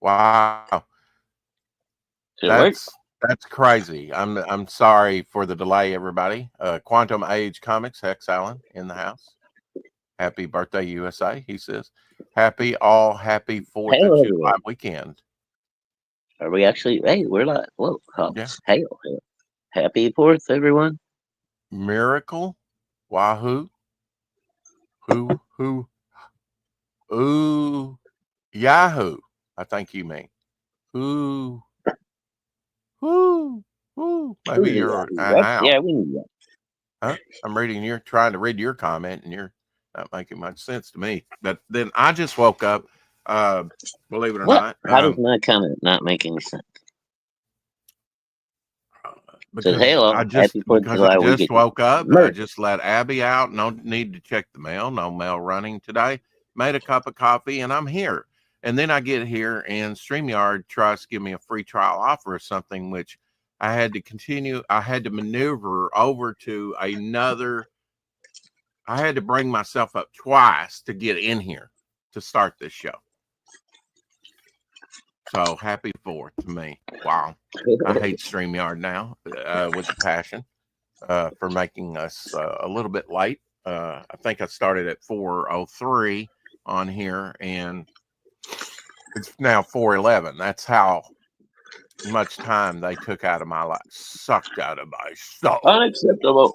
Wow. Did it work? That's crazy. I'm sorry for the delay, everybody. Quantum Age Comics, Hex Allen in the house. Happy birthday, USA, he says. Happy 4th of Hello, July everyone. weekend. Are we actually? Hey, we're live. Whoa, Yeah. hail. Happy 4th, everyone. Miracle. Wahoo. Who. Ooh. Yahoo. I think you mean. Ooh. Woo. Woo. Maybe you're an What? owl. Yeah, we knew that. Huh? I'm reading your trying to read your comment and you're not making much sense to me. But then I just woke up, believe it or What? not. How does my comment not make any sense? Says, Because hello, happy 4th of July I just weekend. woke up. I Murder. just let Abby out. No need to check the mail. No mail running today. Made a cup of coffee and I'm here. And then I get here and StreamYard tries to give me a free trial offer or something, which I had to continue. I had to maneuver over to another. I had to bring myself up twice to get in here to start this show. So happy 4th to me. Wow. I hate StreamYard now with a passion for making us a little bit late. I think I started at 4:03 on here and it's now 4:11. That's how much time they took out of my life. Sucked out of my soul. Unacceptable.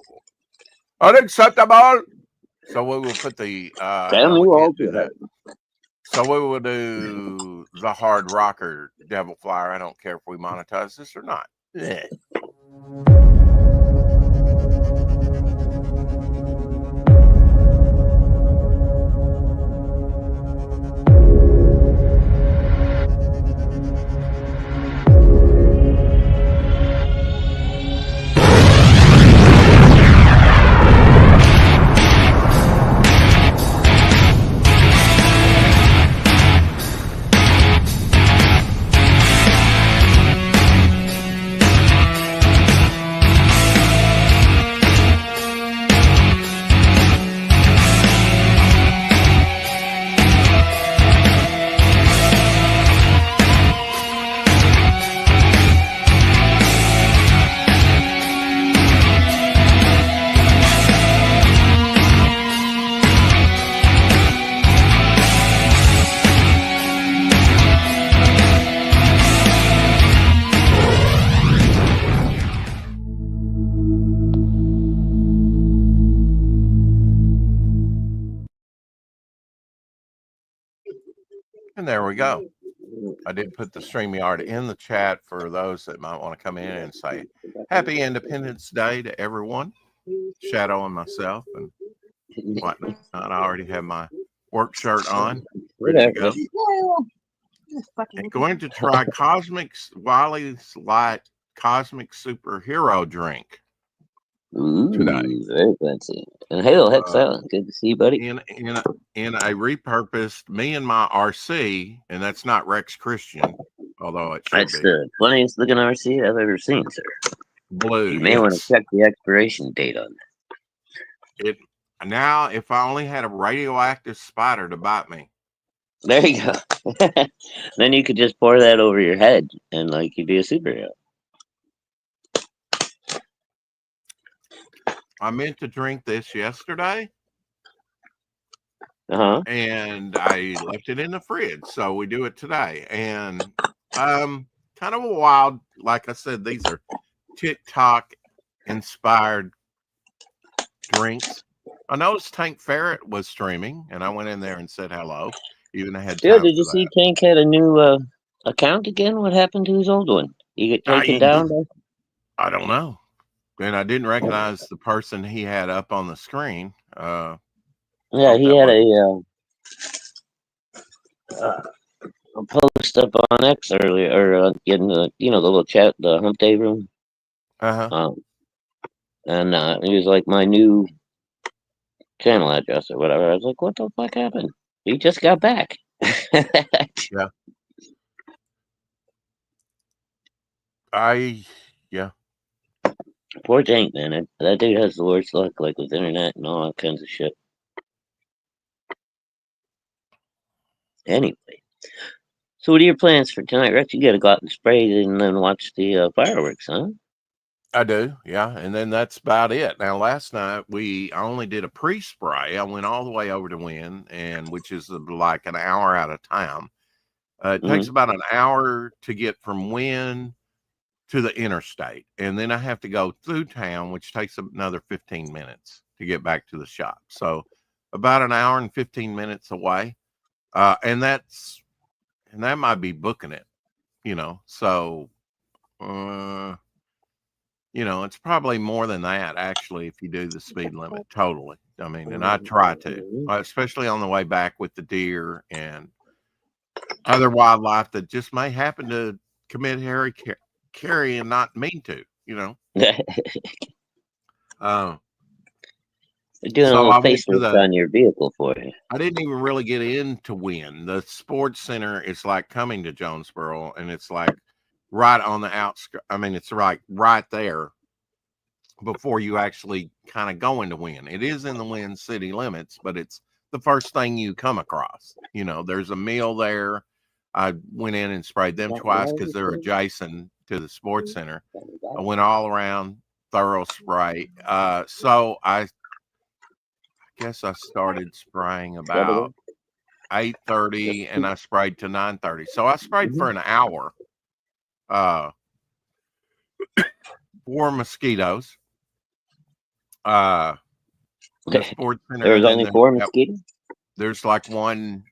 Unacceptable. So we will put the Tell me we what can't do to that. So we will do the hard rocker devil flyer. I don't care if we monetize this or not. Yeah. And there we go. I did put the StreamYard in the chat for those that might want to come in and say Happy Independence Day to everyone. Shadow and myself and whatnot. I already have my work shirt on, ready to go. I'm going to try Wiley's Light Cosmic Superhero drink. Ooh, today. Very fancy. And hello, Hex Allen. Good to see you, buddy. In a repurposed me and my RC, and that's not Rex Christian, although it should That's be. the funniest looking RC I've ever seen, sir. Blue. You may want to check the expiration date on that. It now, if I only had a radioactive spider to bite me. There you go. Then you could just pour that over your head and like you'd be a superhero. I meant to drink this yesterday. And I left it in the fridge, so we do it today. And kind of a wild, like I said, these are TikTok inspired drinks. I noticed Tank Ferret was streaming, and I went in there and said hello. Even I had time. Yeah, did you see Tank had a new account again? What happened to his old one? He get taken down? I don't know. And I didn't recognize the person he had up on the screen. Yeah, he had a post up on X earlier, or in the the little chat, the Hump Day room. And he was like, my new channel address or whatever. I was like, what the fuck happened? He just got back. Yeah. Yeah. Poor Tank, man. That dude has the worst luck, like with internet and all that kinds of shit. Anyway, So what are your plans for tonight, Rex? You got to go out and spray and then watch the fireworks, huh? I do, yeah, and then that's about it. Now, last night I only did a pre-spray. I went all the way over to Wynn, and which is like an hour out of town. It takes about an hour to get from Wynn to the interstate, and then I have to go through town, which takes another 15 minutes to get back to the shop. So about an hour and 15 minutes away, and that might be booking it, So. It's probably more than that, actually, if you do the speed limit totally. I mean, and I try to, especially on the way back with the deer and other wildlife that just may happen to commit carry and not mean to, They're doing a So little I went to facelift on your vehicle for you. I didn't even really get into Wynn. The sports center is like coming to Jonesboro, and it's like right on the outskirts. I mean, it's right there before you actually kind of go into Wynn. It is in the Wynn city limits, but it's the first thing you come across. There's a mill there. I went in and sprayed them twice because they're adjacent to the sports center. I went all around, thorough spray. So I guess I started spraying about 8:30 and I sprayed to 9:30. So I sprayed for an hour for mosquitoes. The sports center. There was only 4 mosquitoes? There's like one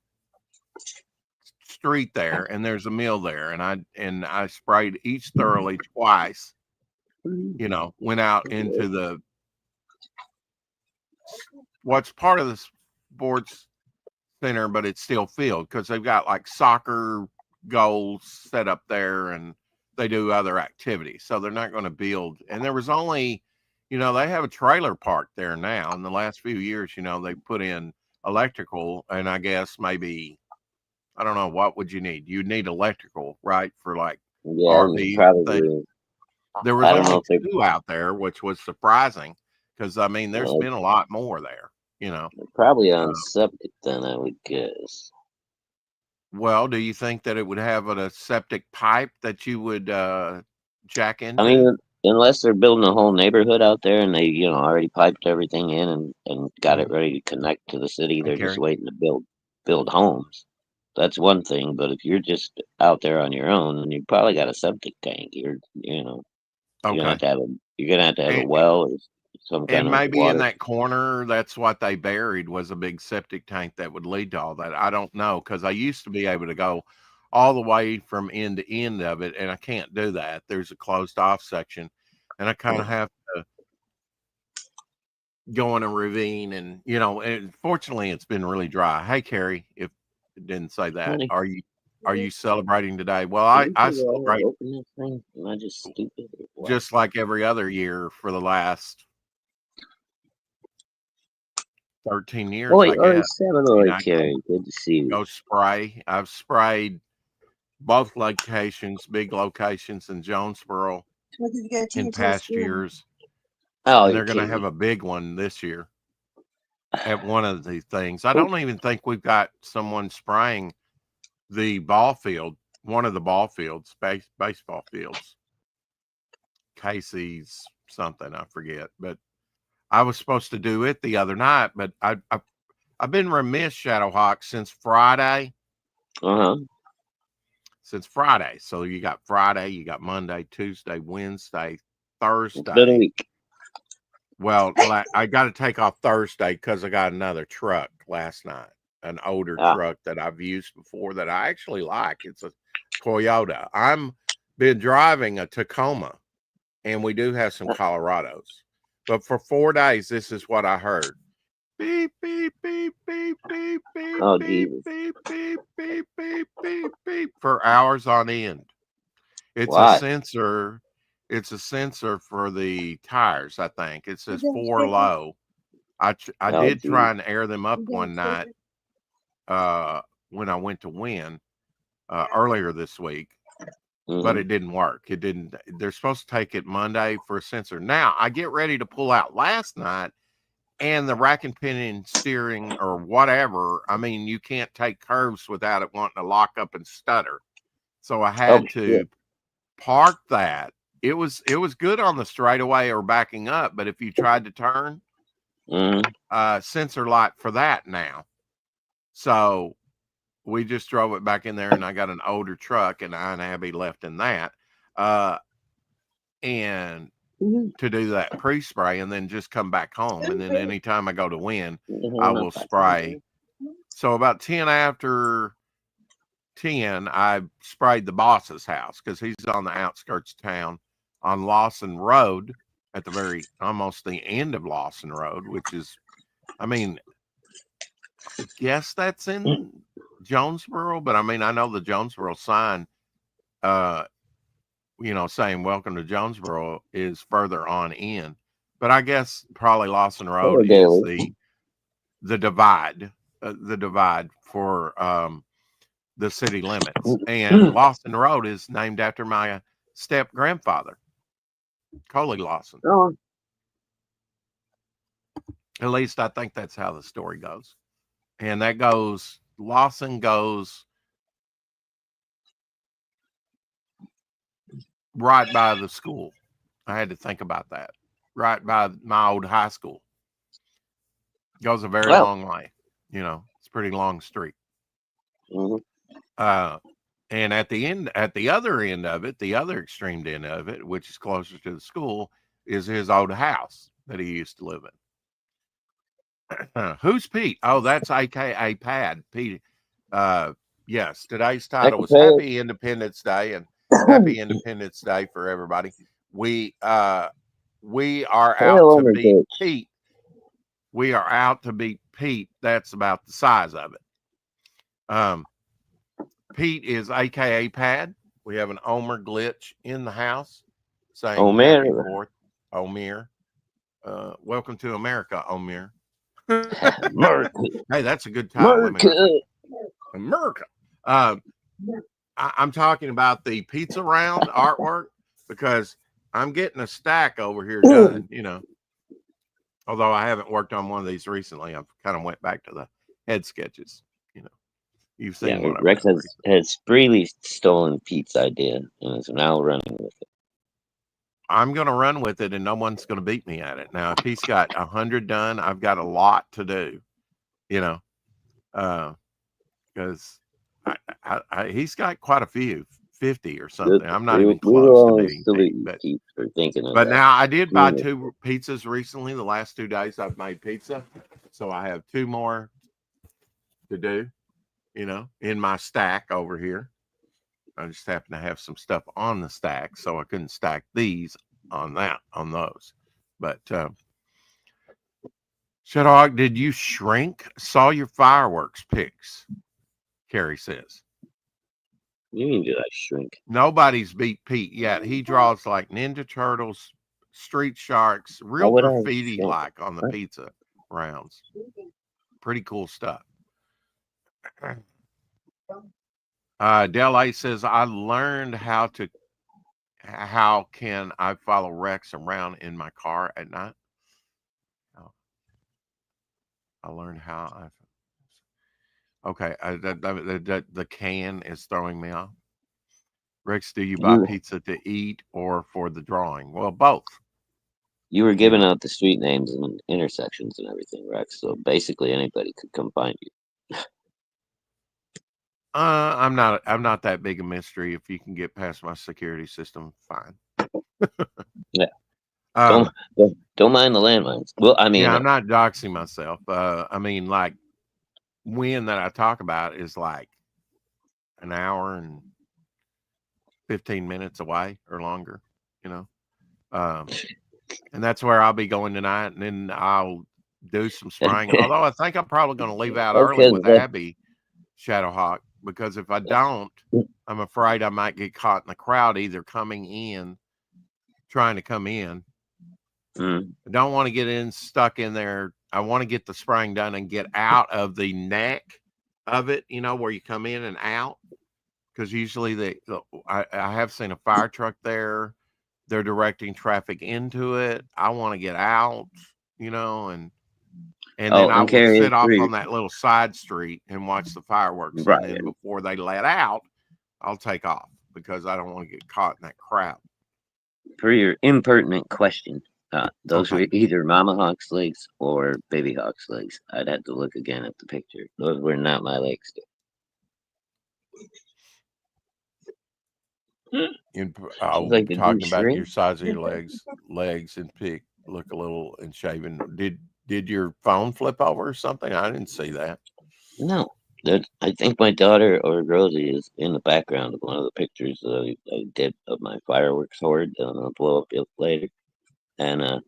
street there and there's a mill there, and I sprayed each thoroughly twice. Went out into what's part of the sports center, but it's still field because they've got like soccer goals set up there and they do other activities. So they're not going to build. And there was only, they have a trailer park there now. In the last few years, they put in electrical, and I guess maybe, I don't know, what would you need? You'd need electrical, right? For like RV thing. There was only 2 out there, which was surprising because I mean, there's been a lot more there, Probably on septic then, I would guess. Well, do you think that it would have a septic pipe that you would jack into? I mean, unless they're building a whole neighborhood out there and they, already piped everything in and got it ready to connect to the city, they're just waiting to build homes. That's one thing. But if you're just out there on your own, then you probably got a septic tank. You're gonna have to have a well or some kind of maybe water. In that corner, that's what they buried, was a big septic tank that would lead to all that. I don't know, because I used to be able to go all the way from end to end of it, and I can't do that. There's a closed off section, and I kind of have to go in a ravine, and and fortunately it's been really dry. Hey, Carrie, if it didn't say that, are you celebrating today? Well, I celebrate just like every other year for the last 13 years, I guess. Carrie, good to see you. Go spray. I've sprayed both locations, big locations in Jonesboro in past years. Oh, and they're going to have a big one this year at one of these things. I don't even think we've got someone spraying the ball field, one of the ball fields, baseball fields. Casey's something, I forget, but I was supposed to do it the other night, but I've been remiss, Shadowhawk, since Friday. Since Friday. So you got Friday, you got Monday, Tuesday, Wednesday, Thursday. It's been a week. Well, I got to take off Thursday because I got another truck last night, an older truck that I've used before that I actually like. It's a Toyota. I'm been driving a Tacoma, and we do have some Colorados. But for 4 days, this is what I heard. Beep, beep, beep, beep, beep, beep, beep, beep, beep, beep, beep, beep, beep, for hours on end. It's a sensor. It's a sensor for the tires, I think. It says 4 low. I did try and air them up one night when I went to Wynn earlier this week. But it didn't work. It didn't. They're supposed to take it Monday for a sensor. Now I get ready to pull out last night, and the rack and pinion steering or whatever. I mean, you can't take curves without it wanting to lock up and stutter. So I had to park that. It was good on the straightaway or backing up, but if you tried to turn, sensor light for that now. So we just drove it back in there, and I got an older truck, and I and Abby left in that. And to do that pre-spray and then just come back home. And then anytime I go to win, I will spray. So about 10 after 10, I sprayed the boss's house because he's on the outskirts of town on Lawson Road at the very, almost the end of Lawson Road, which is, I mean, I guess that's in Jonesboro, but I mean, I know the Jonesboro sign, saying welcome to Jonesboro is further on in, but I guess probably Lawson Road is the divide for the city limits. And Lawson Road is named after my step grandfather, Coley Lawson. Oh. At least I think that's how the story goes. And that goes, Lawson goes right by the school. I had to think about that. Right by my old high school. Goes a very long way. It's a pretty long street. And at the other end of it, the other extreme end of it, which is closer to the school, is his old house that he used to live in. Who's Pete? Oh, that's AKA Pad. Pete. Yes, today's title was Happy Independence Day, and Happy Independence Day for everybody. We are out to beat Pete. We are out to beat Pete. That's about the size of it. Pete is AKA Pad. We have an Omer glitch in the house saying Happy 4th, Omer. Welcome to America, Omer. Hey, that's a good time. America. I'm talking about the pizza round artwork because I'm getting a stack over here done, although I haven't worked on one of these recently. I've kind of went back to the head sketches, You've seen Rex has freely stolen Pete's idea and is now running with it. I'm going to run with it, and no one's going to beat me at it. Now, if he's got 100 done, I've got a lot to do, because he's got quite a few, 50 or something. I'm not even close to beating Pete, but now I did buy 2 pizzas recently. The last 2 days I've made pizza, so I have 2 more to do, in my stack over here. I just happen to have some stuff on the stack, so I couldn't stack these on those. But Shadowhawk, did you shrink? Saw your fireworks pics, Carrie says. You mean did I shrink? Nobody's beat Pete yet. He draws like Ninja Turtles, Street Sharks, real graffiti like on the pizza rounds. Pretty cool stuff. Del A says, I learned how can I follow Rex around in my car at night? I learned how okay. The can is throwing me off. Rex, do you buy pizza to eat or for the drawing? Well, both. You were giving out the street names and intersections and everything, Rex. So basically anybody could come find you. I'm not that big a mystery. If you can get past my security system, fine. Yeah. Don't mind the landmines. Well, I mean, I'm not doxing myself. I mean, like, when that I talk about is like an hour and 15 minutes away or longer, and that's where I'll be going tonight, and then I'll do some spraying. Although I think I'm probably going to leave out early with Abby, Shadowhawk, because if I don't, I'm afraid I might get caught in the crowd either trying to come in. I don't want to get stuck in there. I want to get the spraying done and get out of the neck of it, where you come in and out. Because usually I have seen a fire truck there. They're directing traffic into it. I want to get out, and And then I will carry sit off through. on that little side street and watch the fireworks. Right. And then before they let out, I'll take off because I don't want to get caught in that crowd. For your impertinent question, those Okay. were either Mama Hawk's legs or Baby Hawk's legs. I'd have to look again at the picture. Those were not my legs. Like the Talking douche about ring? your size of your legs and pick look a little unshaven. Did your phone flip over or something? I didn't see that. No. I think my daughter or Rosie is in the background of one of the pictures that I did of my fireworks horde that I'm gonna blow up later. And I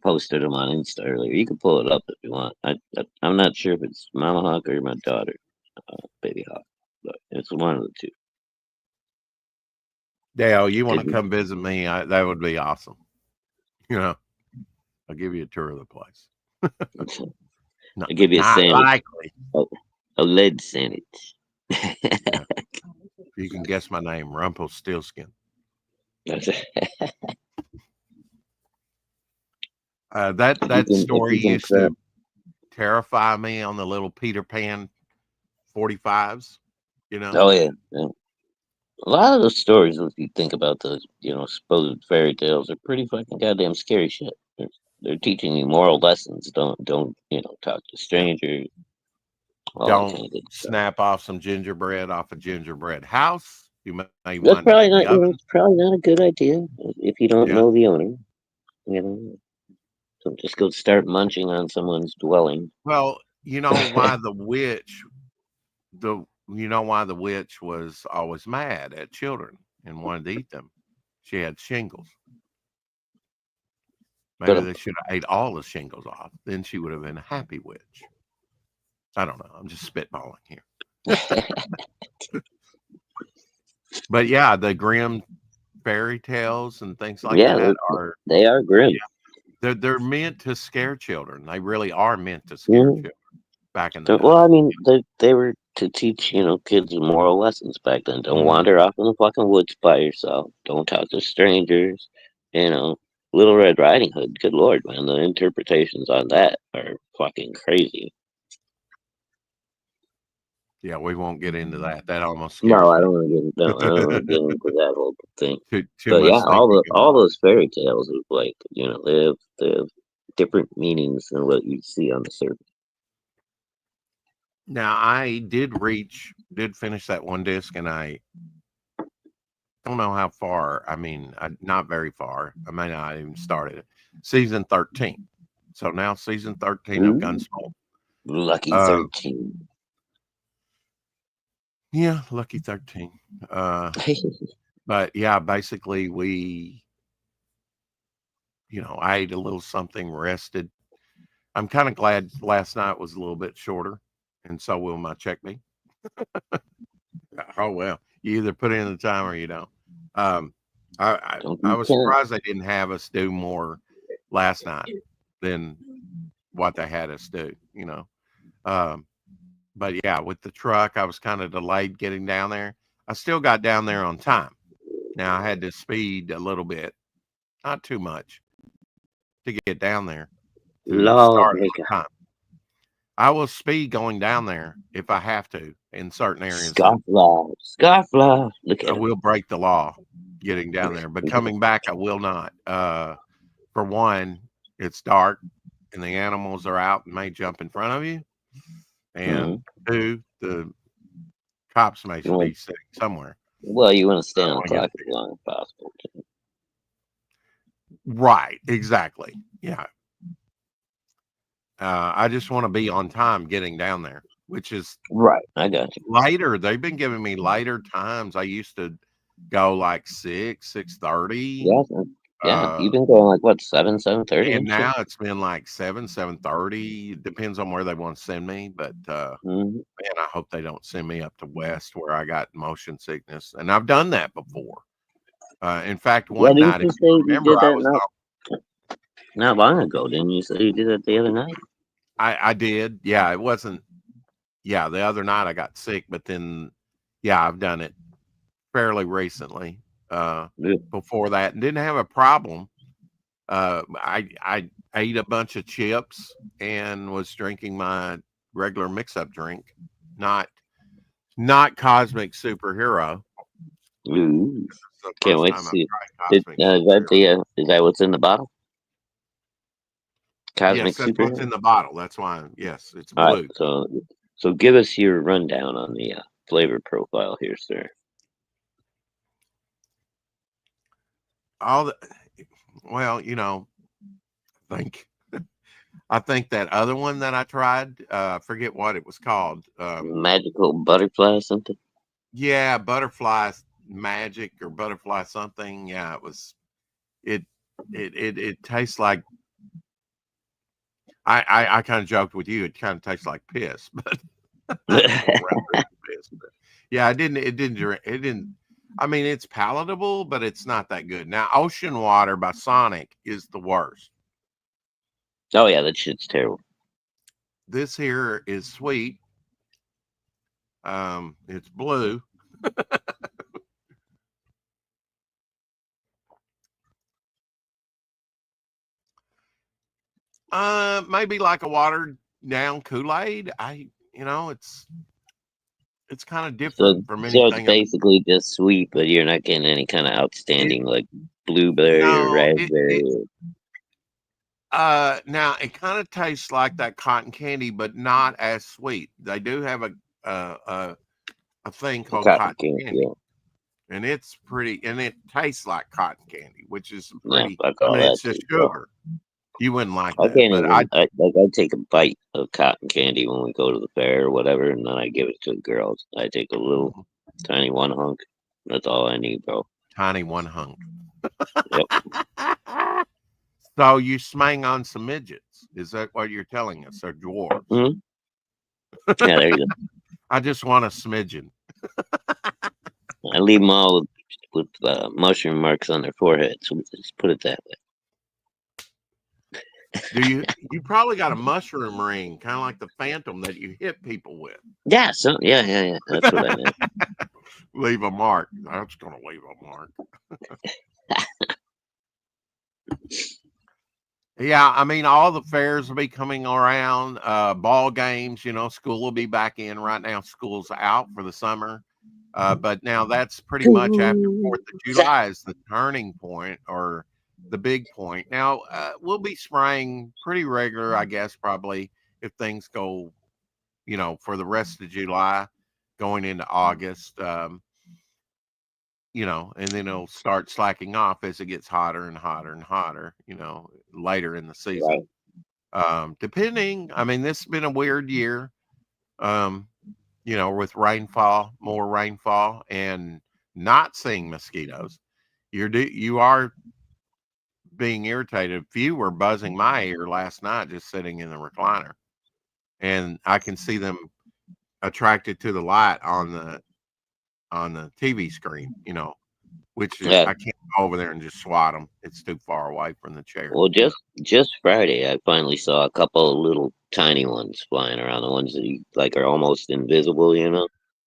posted them on Insta earlier. You can pull it up if you want. I'm not sure if it's Mama Hawk or my daughter, Baby Hawk, but it's one of the two. Dale, you want to come visit me? That would be awesome. I'll give you a tour of the place. I'll give you a sandwich. Likely. A lead sandwich. Yeah. You can guess my name, Rumpelstiltskin. That story used to terrify me on the little Peter Pan 45s. Oh yeah. A lot of those stories, if you think about those, supposed fairy tales, are pretty fucking goddamn scary shit. They're teaching you moral lessons. Don't talk to strangers. Don't snap off some gingerbread off a gingerbread house. You may That's probably not. It's probably not a good idea if you don't know the owner. Don't just go start munching on someone's dwelling. Well, you know why the witch was always mad at children and wanted to eat them. She had shingles. Maybe they should have ate all the shingles off. Then she would have been a happy witch. I don't know. I'm just spitballing here. But yeah, the Grimm fairy tales and things like that they are grim. Yeah, they're meant to scare children. They really are meant to scare children. Back in the day. Well, I mean, they were to teach kids moral lessons back then. Don't wander off in the fucking woods by yourself. Don't talk to strangers. Little Red Riding Hood. Good Lord, man, the interpretations on that are fucking crazy. Yeah, we won't get into that. That almost scares me. I don't want to get into that whole thing. But yeah, all those fairy tales of they have different meanings than what you see on the surface. Now I did finish that one disc, and I don't know how far. I mean, not very far. I may not even started it. Season 13. So now season 13 of Gunsmoke. Lucky 13. Yeah, Lucky 13. But yeah, basically I ate a little something, rested. I'm kind of glad last night was a little bit shorter, and so will my check be. Oh well, you either put in the time or you don't. I was surprised they didn't have us do more last night than what they had us do. But yeah, with the truck, I was kind of delayed getting down there. I still got down there on time. Now I had to speed a little bit, not too much, to get down there. Start on time. I will speed going down there if I have to in certain areas. Scofflaw. I will break the law getting down there, but coming back, I will not. For one, it's dark and the animals are out and may jump in front of you. And two, the cops may be sitting somewhere. Well, you want to stay on the clock as long as possible. Right, exactly. Yeah. I just want to be on time getting down there, which is right. I got you. Later, they've been giving me later times. I used to go like 6:30. Yeah, you've been going like what 7:30, and now it's been like 7:30. Depends on where they want to send me, but man, I hope they don't send me up to West where I got motion sickness, and I've done that before. In fact, one night, if you remember, I was not long ago. Didn't you say you did it the other night? I did. Yeah, it wasn't. Yeah, the other night I got sick, but then, yeah, I've done it fairly recently. Before that, and didn't have a problem. I ate a bunch of chips and was drinking my regular mix-up drink, not Cosmic Superhero. Ooh, It's the can't first wait to time I've see it. tried Cosmic Superhero. Is that what's in the bottle? Yes, Cosmic that's what's Superhero? in the bottle. That's why. Yes, it's All right, blue. so give us your rundown on the flavor profile here, sir. All the well, I think that other one that I tried, I forget what it was called. Magical butterfly or something? Yeah, butterfly magic or butterfly something. Yeah, it was. It tastes like. I kind of joked with you. It kind of tastes like piss, but piss. But yeah, it didn't. I mean, it's palatable, but it's not that good. Now, Ocean Water by Sonic is the worst. Oh yeah, that shit's terrible. This here is sweet. It's blue. Maybe like a watered down Kool-Aid. It's kind of different from So it's anything. basically just sweet, but you're not getting any kind of It outstanding like blueberry or no, raspberry. now it kind of tastes like that cotton candy, but not as sweet. They do have uh, a a thing Or called cotton cotton candy. candy, Yeah, and it's pretty, and it tastes like cotton candy, which is yeah, pretty. fuck I all mean, that it's just shit, bro. sugar. You wouldn't like I that, can't but even. I take a bite of cotton candy when we go to the fair or whatever, and then I give it to the girls. I take a little tiny one hunk. That's all I need, bro. tiny one hunk. Yep. So you smang on some midgets? Is that what you're telling us? Or dwarves? Hmm. Yeah, there you go. I just want a smidgen. I leave them all with mushroom marks on their foreheads. So let's put it that way. Do you? You probably got a mushroom ring, kind of like the Phantom that you hit people with. Yeah. So yeah. That's what I meant. Leave a mark. That's gonna leave a mark. Yeah, I mean, all the fairs will be coming around. Ball games, school will be back in. Right now, school's out for the summer. But now that's pretty much after 4th of July is the turning point or the big point. Now, we'll be spraying pretty regular, I guess, probably if things go, for the rest of July going into August. And then it'll start slacking off as it gets hotter and hotter and hotter, later in the Right. season. Depending, I mean, this has been a weird year, um, with more rainfall and not seeing mosquitoes. You are being irritated. A few were buzzing my ear last night just sitting in the recliner. And I can see them attracted to the light on the TV screen, which is, Yeah. I can't go over there and just swat them. It's too far away from the chair. Well, just Friday, I finally saw a couple of little tiny ones flying around. The ones that you, like are almost invisible.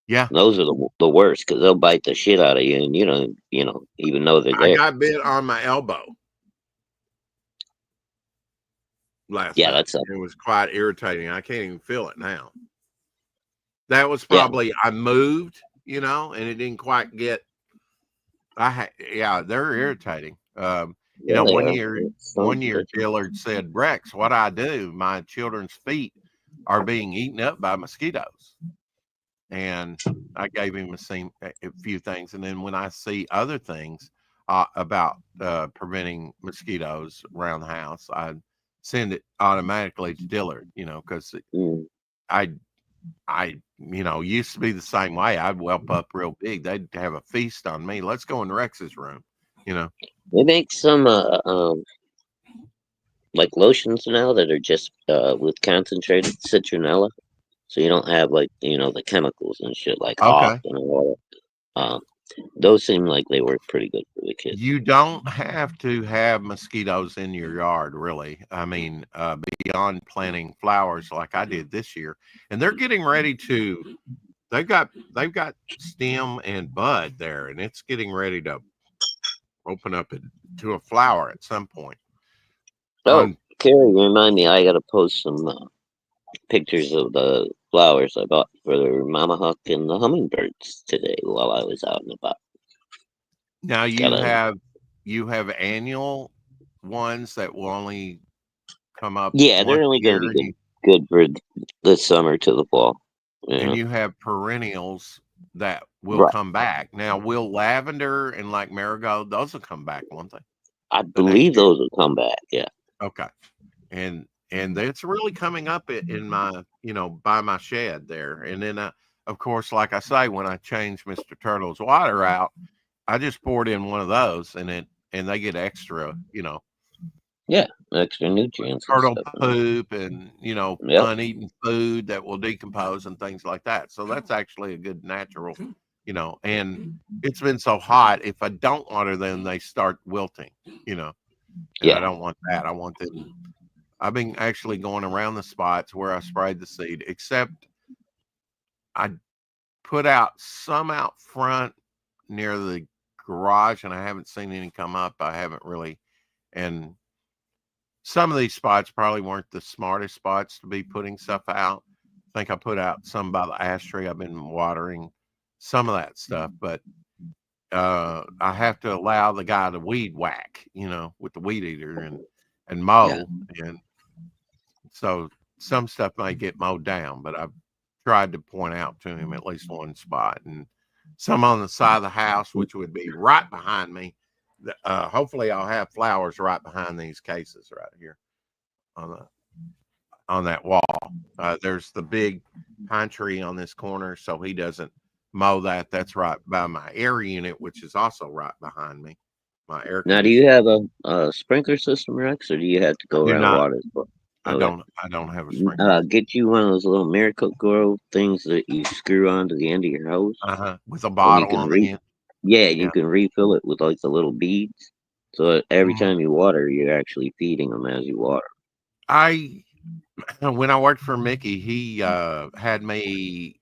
Yeah, Those are the worst because they'll bite the shit out of you, and even though they're I there. got bit on my elbow last Yeah, night. that's It was quite irritating. I can't even feel it now. That was yeah. probably I moved, and it didn't quite get. Yeah, they're irritating. Yeah, they One are. year, Sons of bitches. Dillard said, "Rex, what I do? My children's feet are being eaten up by mosquitoes." And I gave him a few things, and then when I see other things about preventing mosquitoes around the house, I send it automatically to Dillard. Because Mm. I used to be the same way. I'd whelp up real big. They'd have a feast on me. Let's go in Rex's room. They make some like lotions now that are just with concentrated citronella, so you don't have like the chemicals and shit like off Okay. and all that. Those seem like they work pretty good for the kids. You don't have to have mosquitoes in your yard, really. I mean, beyond planting flowers like I did this year, and they're getting ready to. They've got stem and bud there, and it's getting ready to open up to a flower at some point. Oh, On Carrie, remind me, I gotta post some pictures of the flowers I bought for the Mama Huck and the hummingbirds today while I was out and about. now Gotta, you have annual ones that will only come up yeah, once they're only a gonna year, be good for the summer to the fall. and Yeah, you have perennials that will right. come back. Now, will lavender and like marigold, those will come back, won't they? I The next believe year. those will come back. Yeah. Okay. And it's really coming up in my, by my shed there. And then of course, like I say, when I change Mr. Turtle's water out, I just poured in one of those and they get extra, Yeah, extra nutrients and turtle stuff. poop and, Yep. uneaten food that will decompose and things like that. So that's actually a good natural, and it's been so hot. If I don't water them, they start wilting, and I Yeah. don't want that. I want them. I've been actually going around the spots where I sprayed the seed, except I put out some out front near the garage, and I haven't seen any come up. I haven't really, and some of these spots probably weren't the smartest spots to be putting stuff out. I think I put out some by the ash tree. I've been watering some of that stuff, but I have to allow the guy to weed whack, with the weed eater and Yeah. mow, and so some stuff may get mowed down. But I've tried to point out to him at least one spot, and some on the side of the house, which would be right behind me. Hopefully, I'll have flowers right behind these cases right here on the on that wall. There's the big pine tree on this corner, so he doesn't mow that. That's right by my air unit, which is also right behind me. My air Now, do you conditioner. have a sprinkler system, Rex, or do you have to I go do around not. water? I Okay. don't. I don't have a sprinkler. Get you one of those little Miracle-Gro things that you screw onto the end of your hose, With a and you bottle can on the end. yeah, you Yeah. can refill it with like the little beads. So every Mhm. time you water, you're actually feeding them as you water. I when I worked for Mickey, he had me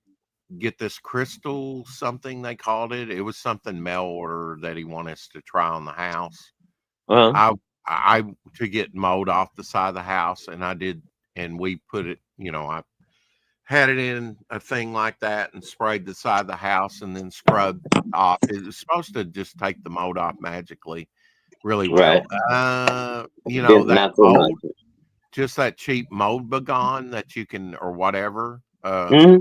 get this crystal something they called it. It was something mail order that he wanted us to try on the house. Well, I to get mold off the side of the house, and I did, and we put it. I had it in a thing like that and sprayed the side of the house and then scrubbed off. It was supposed to just take the mold off magically, really right. well. That Not so much. mold, just that cheap mold begone that you can or whatever. Hmm.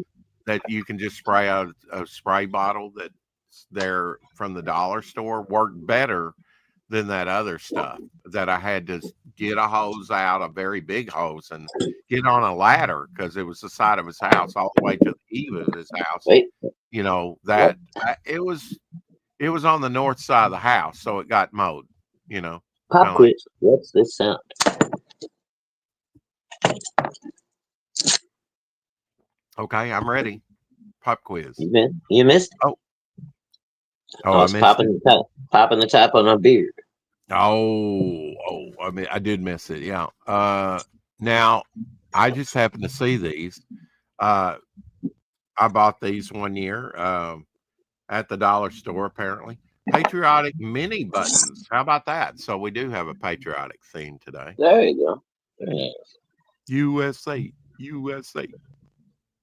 That you can just spray out a spray bottle that's there from the dollar store worked better than that other stuff that I had to get a hose out, a very big hose, and get on a ladder because it was the side of his house all the way to the eave of his house. Wait, what? That it was on the north side of the house, so it got mowed. Pop Kind of like, quiz. What's this sound? okay, I'm ready. Pop quiz. You missed? Oh, I I was missed it. popping the top on a beard. I mean, I did miss it. Yeah. Now I just happened to see these. Uh, I bought these one year at the dollar store. Apparently, patriotic mini buttons. How about that? So we do have a patriotic theme today. There you go. Very nice. USA, USA.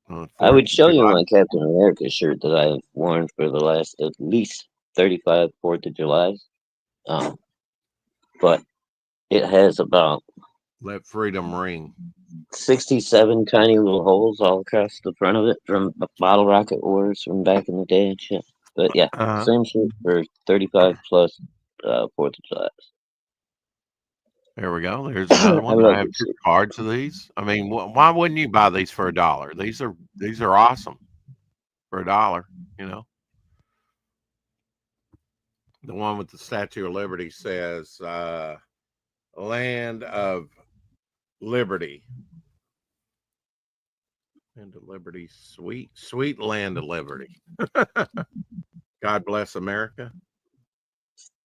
I Fourth would of show you July. my Captain America shirt that I've worn for the last at least 35 4th of July's. But it has about Let freedom ring. 67 tiny little holes all across the front of it from bottle rocket orders from back in the day and shit. But yeah, Uh, same shirt for 35 plus 4th of July. there we go. There's another I one. I love have this two shirt. cards of these. I mean, why wouldn't you buy these for $1? These are awesome for $1. You know. The one with the Statue of Liberty says land of liberty. Land of liberty, sweet, sweet land of liberty. God bless America.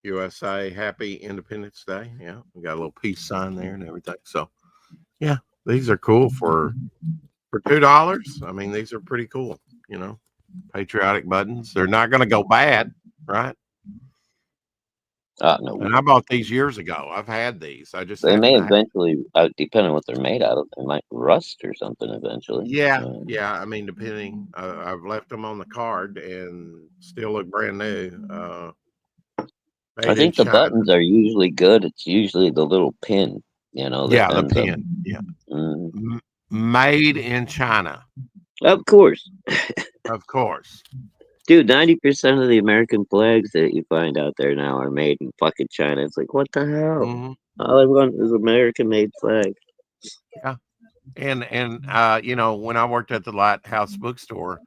USA, happy Independence Day. Yeah, we got a little peace sign there and everything. So yeah, these are cool for $2. I mean, these are pretty cool, patriotic buttons. They're not gonna go bad, right? No, And I bought these years ago. I've had these. I just they may haven't had. eventually, depending on what they're made out of, they might rust or something eventually. Yeah, yeah. I mean, depending. I've left them on the card and still look brand new. I Made in think the China. buttons are usually good. It's usually the little pin, that Yeah, the ends up. pin. Yeah. Mm, Made in China, of course, of course. dude. 90% of the American flags that you find out there now are made in fucking China. It's like, what the hell? Hmm. All I want is American-made flag. Yeah. And when I worked at the Lighthouse Bookstore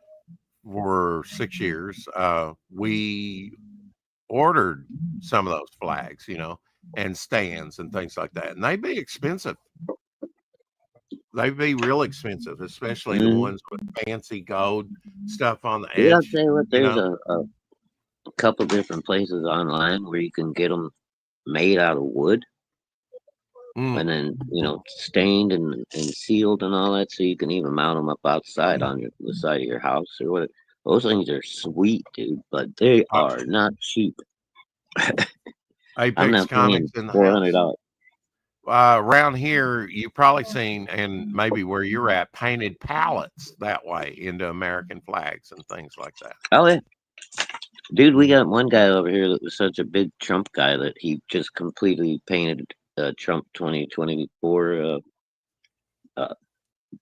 for 6 years, we ordered some of those flags, and stands and things like that. And they'd be expensive. They'd be real expensive, especially the Mm. ones with fancy gold stuff on the Dude, I'll edge, tell you what. you There's know. a couple different places online where you can get them made out of wood Mm. and then stained and sealed and all that, so you can even mount them up outside on the side of your house or what. Those things are sweet, dude, but they Uh, are not cheap. I'm Apex not paying Comics in the house. $400. Around here, you've probably seen, and maybe where you're at, painted pallets that way into American flags and things like that. Oh yeah, dude, we Mhm. got one guy over here that was such a big Trump guy that he just completely painted Trump 2024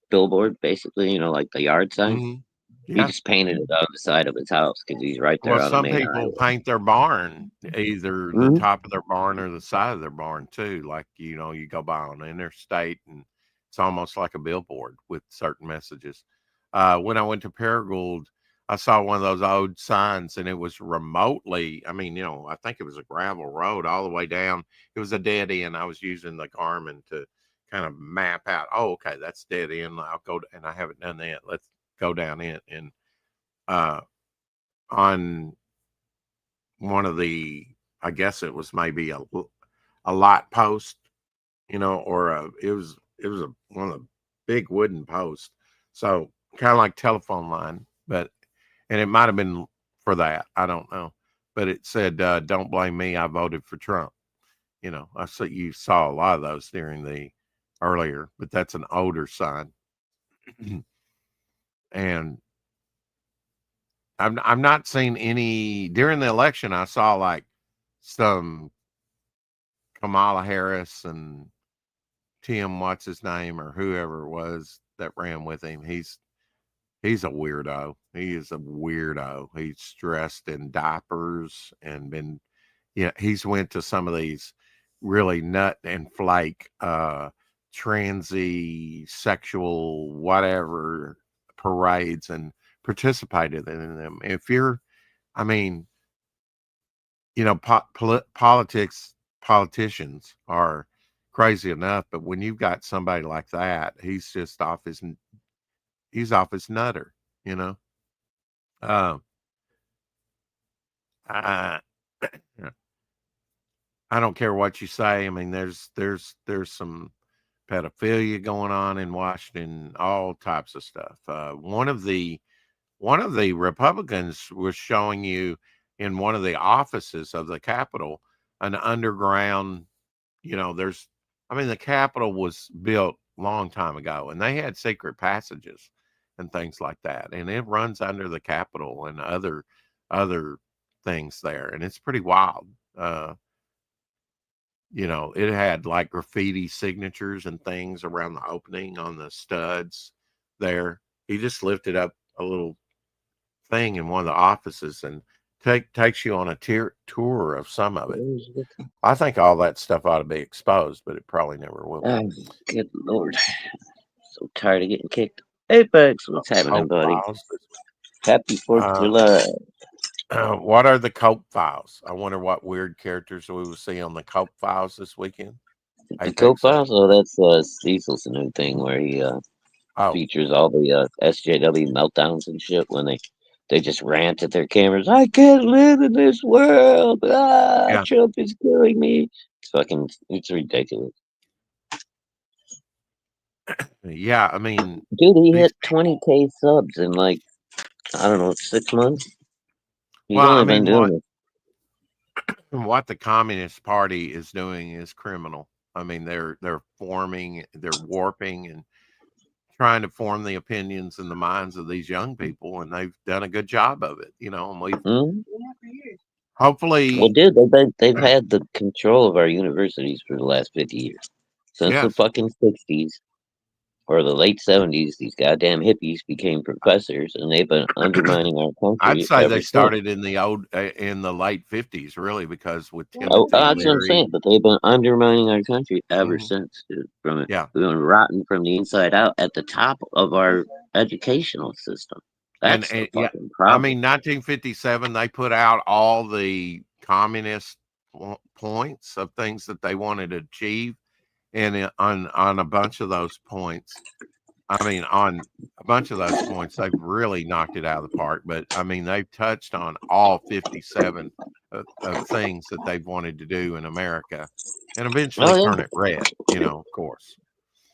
billboard, basically, like the yard sign. Mhm. He Yeah. just painted it on the side of his house because he's right Well, there on the some main people highway. paint their barn, either the Hmm. top of their barn or the side of their barn too. Like, you go by on the interstate and it's almost like a billboard with certain messages. When I went to Paragould, I saw one of those old signs and it was remotely, I mean, I think it was a gravel road all the way down. It was a dead end. I was using the Garmin to kind of map out, oh, okay, that's dead end. I'll go, and I haven't done that. Let's go down it. And, on one of the, I guess it was maybe a lot post, or it was one of the big wooden posts. So kind of like telephone line, and it might have been for that. I don't know, but it said, "Don't blame me. I voted for Trump." You saw a lot of those during the earlier, but that's an older sign, and I'm not seeing any during the election. I saw like some Kamala Harris and Tim, what's his name, or whoever it was that ran with him. He's a weirdo. He is a weirdo. He's dressed in diapers and been, he's went to some of these really nut and flake, transy, sexual, whatever parades and participated in them. If you're, I mean, politicians are crazy enough, but when you've got somebody like that, he's off his nutter, you know. Um, I I don't care what you say. I mean, there's some pedophilia going on in Washington, all types of stuff. One of the Republicans was showing you in one of the offices of the Capitol an underground. The Capitol was built long time ago, and they had secret passages and things like that, and it runs under the Capitol and other things there, and it's pretty wild. It had like graffiti signatures and things around the opening on the studs there. He just lifted up a little thing in one of the offices and takes you on a tour of some of it. I think all that stuff ought to be exposed, but it probably never will be. Oh, good lord. So tired of getting kicked. Apex, what's happening, buddy? Happy 4th of July. What are the Cope Files? I wonder what weird characters we will see on the Cope Files this weekend. The Cope Files? Oh, that's Cecil's new thing where he features all the SJW meltdowns and shit when they just rant at their cameras. I can't live in this world. Yeah. Trump is killing me. It's ridiculous. Yeah, I mean, dude, he hit 20K subs in like, I don't know, 6 months. He's only been doing it. what the Communist Party is doing is criminal. I mean, they're warping and trying to form the opinions and the minds of these young people, and they've done a good job of it, and we've hopefully. Well, dude, they've had the control of our universities for the last 50 years. Since the fucking 60s or the late 70s, these goddamn hippies became professors, and they've been undermining our country. I'd say they started in the late 50s, really, because with Timothy that's what I'm saying. But they've been undermining our country ever since, dude. We've been rotten from the inside out at the top of our educational system. That's the fucking problem. I mean, 1957, they put out all the communist points of things that they wanted to achieve. And on a bunch of those points, they've really knocked it out of the park. But I mean, they've touched on all 57 of things that they've wanted to do in America, and eventually turn it red. Of course.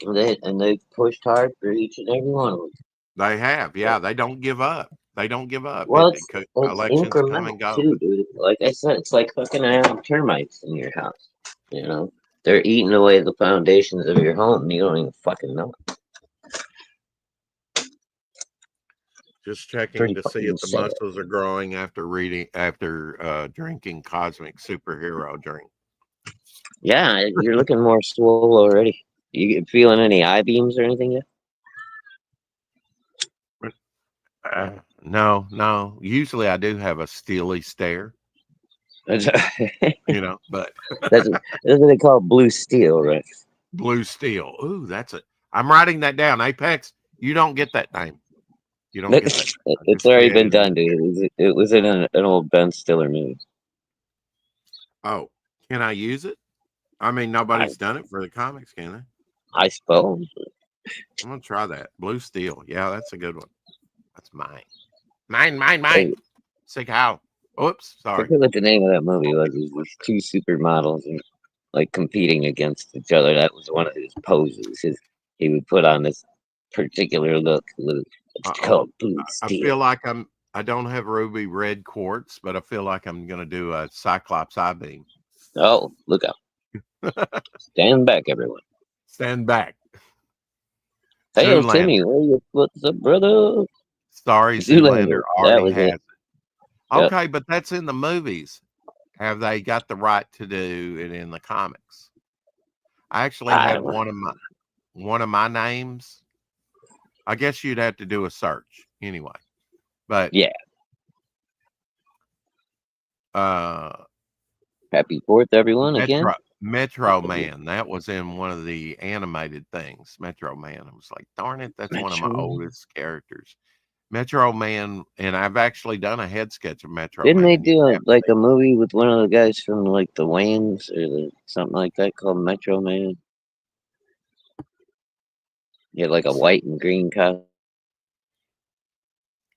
They've pushed hard for each and every one of them. They have, They don't give up. Well, it's elections come and go. Too, dude. Like I said, it's like fucking termites in your house. They're eating away the foundations of your home, and you don't even fucking know it. Just checking to see if the muscles are growing after drinking Cosmic Superhero drink. Yeah, you're looking more swole already. You feeling any eye beams or anything yet? No. Usually I do have a steely stare. But that's what they call blue steel, right? Blue steel. Ooh, that's it. I'm writing that down. Apex, you don't get that name. You don't get that. It's already been done, dude. It was in an old Ben Stiller movie. Oh, can I use it? I mean, nobody's done it for the comics, can they? I suppose. I'm gonna try that. Blue steel. Yeah, that's a good one. That's mine. Mine. Hey. Sick how. Oops, sorry. I forget what the name of that movie was. It was two supermodels and like competing against each other. That was one of his poses. He would put on this particular look. It's called Blue Steel. I feel like I don't have ruby red quartz, but I feel like I'm gonna do a Cyclops I-beam. Oh, look out. Stand back, everyone. Stand back. Hey, Timmy, what's up, brother? Sorry, Zoolander already has it. Okay, but that's in the movies. Have they got the right to do it in the comics? I actually had one of my names. I guess you'd have to do a search anyway. But yeah. Happy 4th, everyone! Again. Metro Man. That was in one of the animated things. Metro Man. I was like, darn it, that's one of my oldest characters. Metro Man, and I've actually done a head sketch of Metro Man. Didn't they do a movie with one of the guys from like the Wayans or something like that called Metro Man? He had like a white and green costume.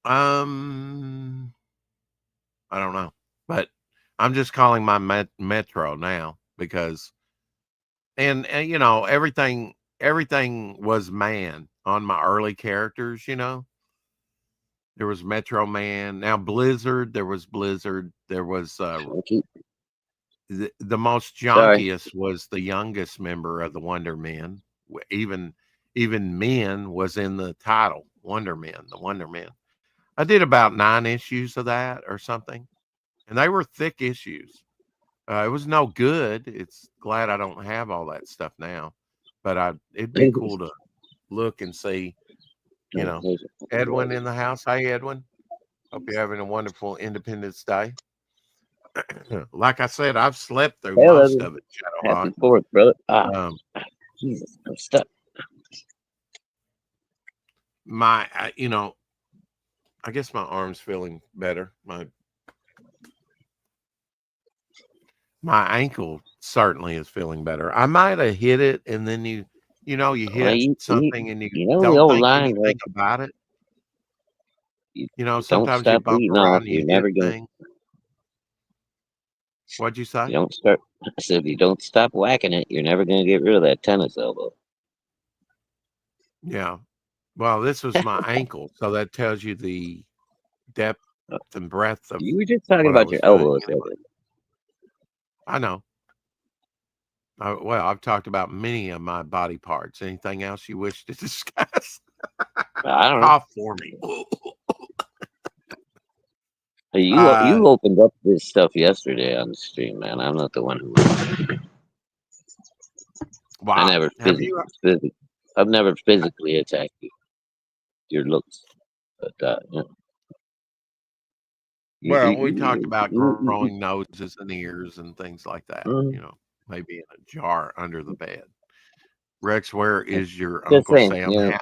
I don't know, but I'm just calling my Metro now because, and everything was man on my early characters. There was Metro Man. Now Blizzard. There was Blizzard. There was the most junkiest was the youngest member of the Wonder Men. Even Men was in the title. Wonder Men. The Wonder Men. I did about 9 issues of that or something, and they were thick issues. It was no good. It's glad I don't have all that stuff now, but it'd be cool to look and see. Edwin in the house. Hey, Edwin. Hope you're having a wonderful Independence Day. Like I said, I've slept through most of it. Happy 4th, brother. Jesus, I'm stuck. I guess my arm's feeling better. My ankle certainly is feeling better. I might have hit it, and then you hit something, and you don't think anything about it. Sometimes you bump around, you never hit. What'd you say? I said, if you don't stop whacking it, you're never going to get rid of that tennis elbow. Yeah. Well, this was my ankle, so that tells you the depth and breadth of. You were just talking about your elbows. I know. Well, I've talked about many of my body parts. Anything else you wish to discuss? I don't know. Cough for me. You opened up this stuff yesterday on the stream, man. I'm not the one who. Wow. I never I've never physically attacked you. Your looks, but you know. Well, we talked about growing noses and ears and things like that. Mhm. You know, maybe in a jar under the bed. Rex, where is your Just Uncle saying, Sam you know, hat?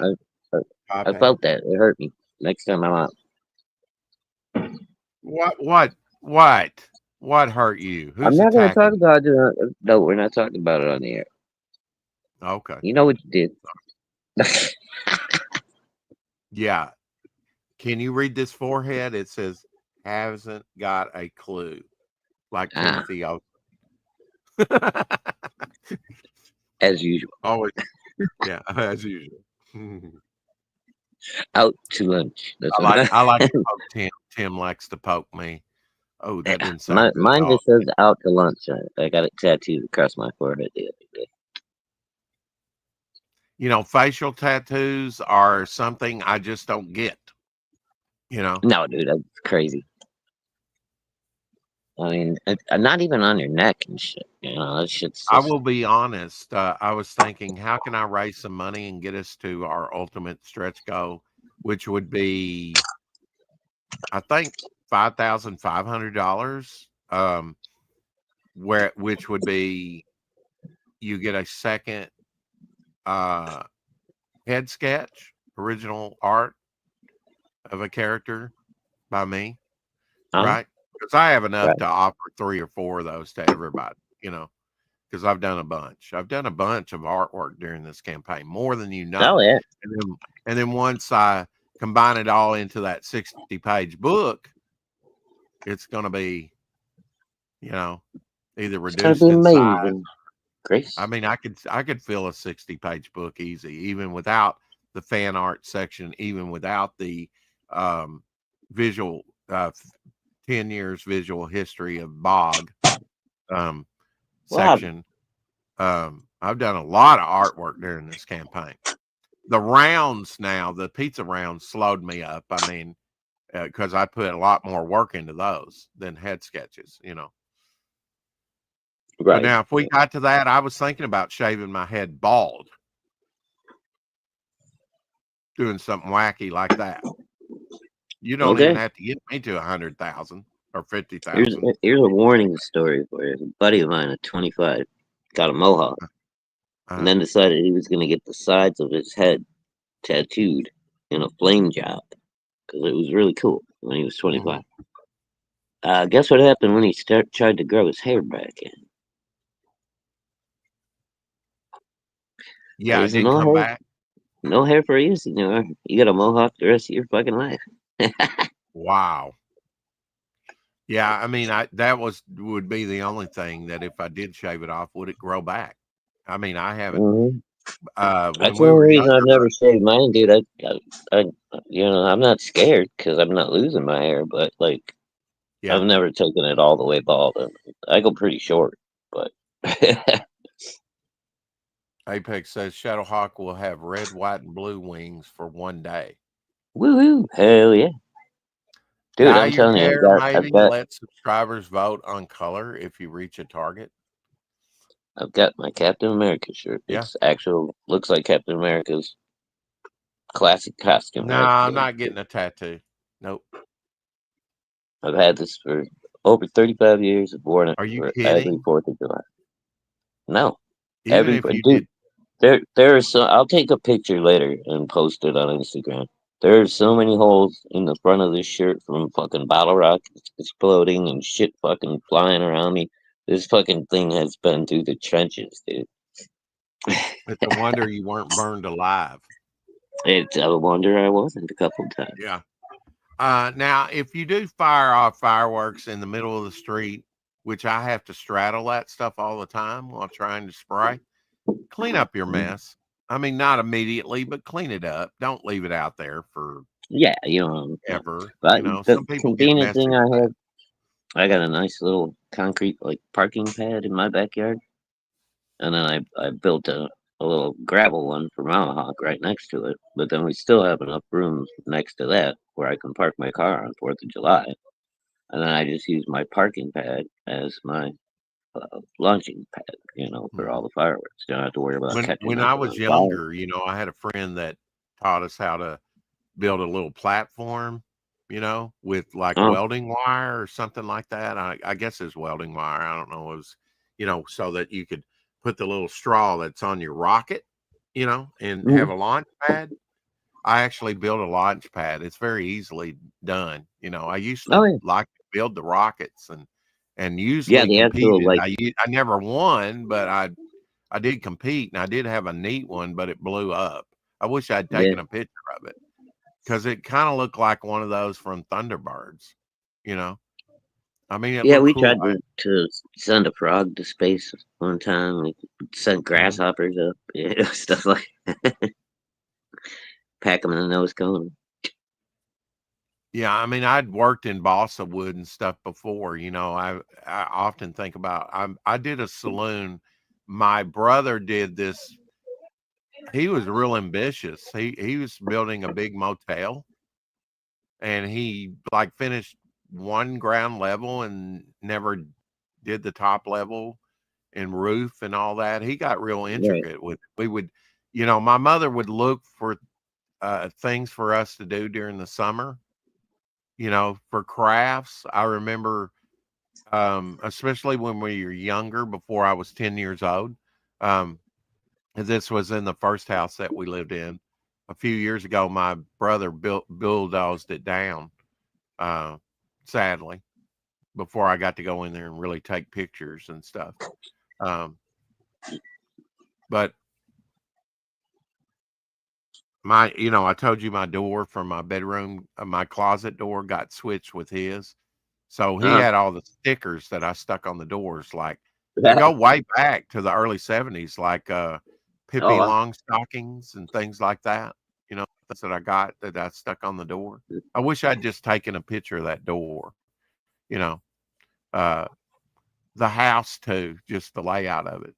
I felt that. It hurt me. Next time I'm out. What hurt you? I'm Who's not going to talk attacking? about it. No, we're not talking about it on the air. Okay. You know what you did. Yeah. Can you read this forehead? It says, hasn't got a clue. Like Timothy Oakley. As usual. Always. Yeah, as usual. Out to lunch. That's I like to poke Tim. Tim likes to poke me. Oh, that didn't sound good. Mine just says out to lunch. I got it tattooed across my forehead the other day. You know, facial tattoos are something I just don't get. You know? No, dude, that's crazy. I mean, not even on your neck and shit. You know, that shit's just... I will be honest. I was thinking, how can I raise some money and get us to our ultimate stretch goal, which would be, I think, $5,500. Which would be, you get a second head sketch, original art of a character by me, right? Because I have enough to offer 3 or 4 of those to everybody, you know, because I've done a bunch. I've done a bunch of artwork during this campaign, more than you know. Oh, yeah. And then once I combine it all into that 60-page book, it's going to be, you know, either reduced in size. Grace. I mean, I could fill a 60-page book easy, even without the fan art section, even without the visual 10 years visual history of Bog section. I've done a lot of artwork during this campaign. The rounds now, the pizza rounds slowed me up. I mean, because I put a lot more work into those than head sketches, you know. Right. But now, if we got to that, I was thinking about shaving my head bald, doing something wacky like that. You don't even have to get me to 100,000 or 50,000. Here's a warning story for you. A buddy of mine at 25 got a mohawk, and then decided he was going to get the sides of his head tattooed in a flame job because it was really cool when he was 25. Guess what happened when he tried to grow his hair back in? Yeah, it didn't come back. No hair for you, senor. You got a mohawk the rest of your fucking life. Wow. Yeah, I mean, that would be the only thing that if I did shave it off, would it grow back? I mean, I haven't. That's the only reason I've never shaved mine, dude. I you know, I'm not scared because I'm not losing my hair, but like, I've never taken it all the way bald. I go pretty short, but. Apex says Shadowhawk will have red, white, and blue wings for one day. Woohoo! Hell yeah. Dude, I'm telling you, I've got let subscribers vote on color if you reach a target. I've got my Captain America shirt. Yeah. It's actual, looks like Captain America's classic costume. No, I'm not getting a tattoo. Nope. I've had this for over 35 years. I've worn it for every 4th of July. No. Even if you did. There are some. I'll take a picture later and post it on Instagram. There are so many holes in the front of this shirt from fucking bottle rockets exploding and shit fucking flying around me. This fucking thing has been through the trenches, dude. It's a wonder you weren't burned alive. It's a wonder I wasn't a couple times. Yeah. Now, if you do fire off fireworks in the middle of the street, which I have to straddle that stuff all the time while trying to spray, clean up your mess. I mean, not immediately, but clean it up. Don't leave it out there for you know, ever. But you know, some people convenient thing I have, I got a nice little concrete like parking pad in my backyard, and then I built a little gravel one for Tomahawk right next to it. But then we still have enough room next to that where I can park my car on 4th of July, and then I just use my parking pad as my launching pad, for all the fireworks. You don't have to worry about catching When I nothing was on fire. younger, I had a friend that taught us how to build a little platform, with like Oh, welding wire or something like that. I guess it's welding wire. I don't know. It was, so that you could put the little straw that's on your rocket, and have mhm. a launch pad. I actually built a launch pad. It's very easily done. I used Oh to yeah, like to build the rockets and yeah. usually The actual competed. like I never won, but I did compete and I did have a neat one, but it blew up. I wish I'd yeah. taken a picture of it because it kind of looked like one of those from Thunderbirds, you know. I mean, it Yeah, looked we cool. tried to send a frog to space one time. We sent Mhm. grasshoppers up, stuff like pack them in the nose cone. Yeah, I mean, I'd worked in balsa wood and stuff before. I often think about. I did a saloon. My brother did this. He was real ambitious. He was building a big motel, and he like finished one ground level and never did the top level and roof and all that. He got real Right. intricate with. We would, my mother would look for things for us to do during the summer. For crafts. I remember, especially when we were younger, before I was 10 years old. Um, this was in the first house that we lived in. A few years ago, my brother bulldozed it down, uh, sadly, before I got to go in there and really take pictures and stuff. Um, but I told you my door from my bedroom, my closet door got switched with his. So he Uh, had all the stickers that I stuck on the doors. Like they go way back to the early 70s, like oh, Pippi wow. Longstockings and things like that. Things that I got that I stuck on the door. I wish I'd just taken a picture of that door, you know. Uh the house too, just the layout of it.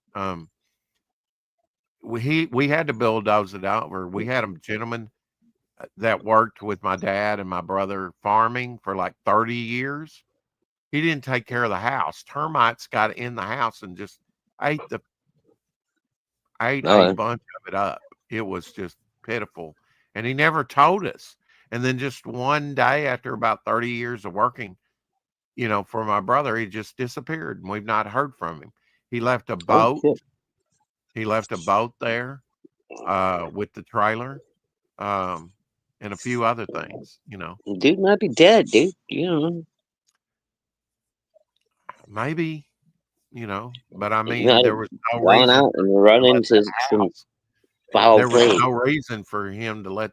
We had to bulldoze it over. We had a gentleman that worked with my dad and my brother farming for like 30 years. He didn't take care of the house. Termites got in the house and just ate the ate a Oh, bunch of it up. It was just pitiful. And he never told us. And then just one day after about 30 years of working, for my brother, he just disappeared and we've not heard from him. He left a oh boat. shit. He left a boat there with the trailer, um, and a few other things. Dude might be dead, dude. Maybe, but I He mean, might there have was no gone reason out for and him run to let into that some house. foul There was play. no reason for him to let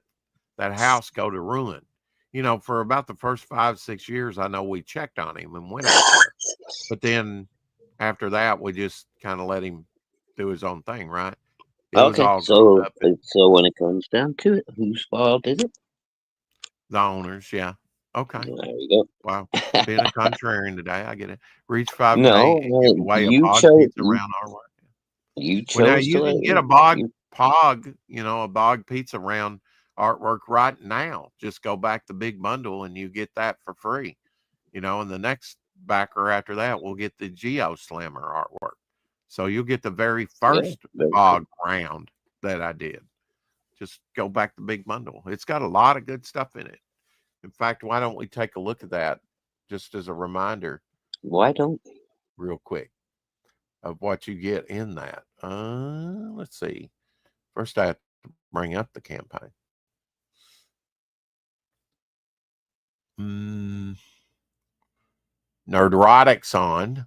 that house go to ruin. For about the first 5, 6 years, I know we checked on him and went out there. But then after that, we just kind of let him do his own thing, right? It was Okay, all grown so up and when it comes down to it, whose fault is it? the owners, yeah. Okay. There you Wow. go. Being a contrarian today, I get it. Reach 5 K No, and give away a you bog chose pizza around our way. you Well, now chose to you let can get a bog pizza round artwork right now. Just go back the big bundle and you get that for free. And the next backer after that will get the Geo Slammer artwork. So you'll get the very yeah, first very cool. bog round that I did. Just go back the big bundle. It's got a lot of good stuff in it. In fact, why don't we take a look at that just as a reminder, Why don't real quick, of what you get in that? Let's see. First, I have to bring up the campaign. Mm, Nerdrotics on.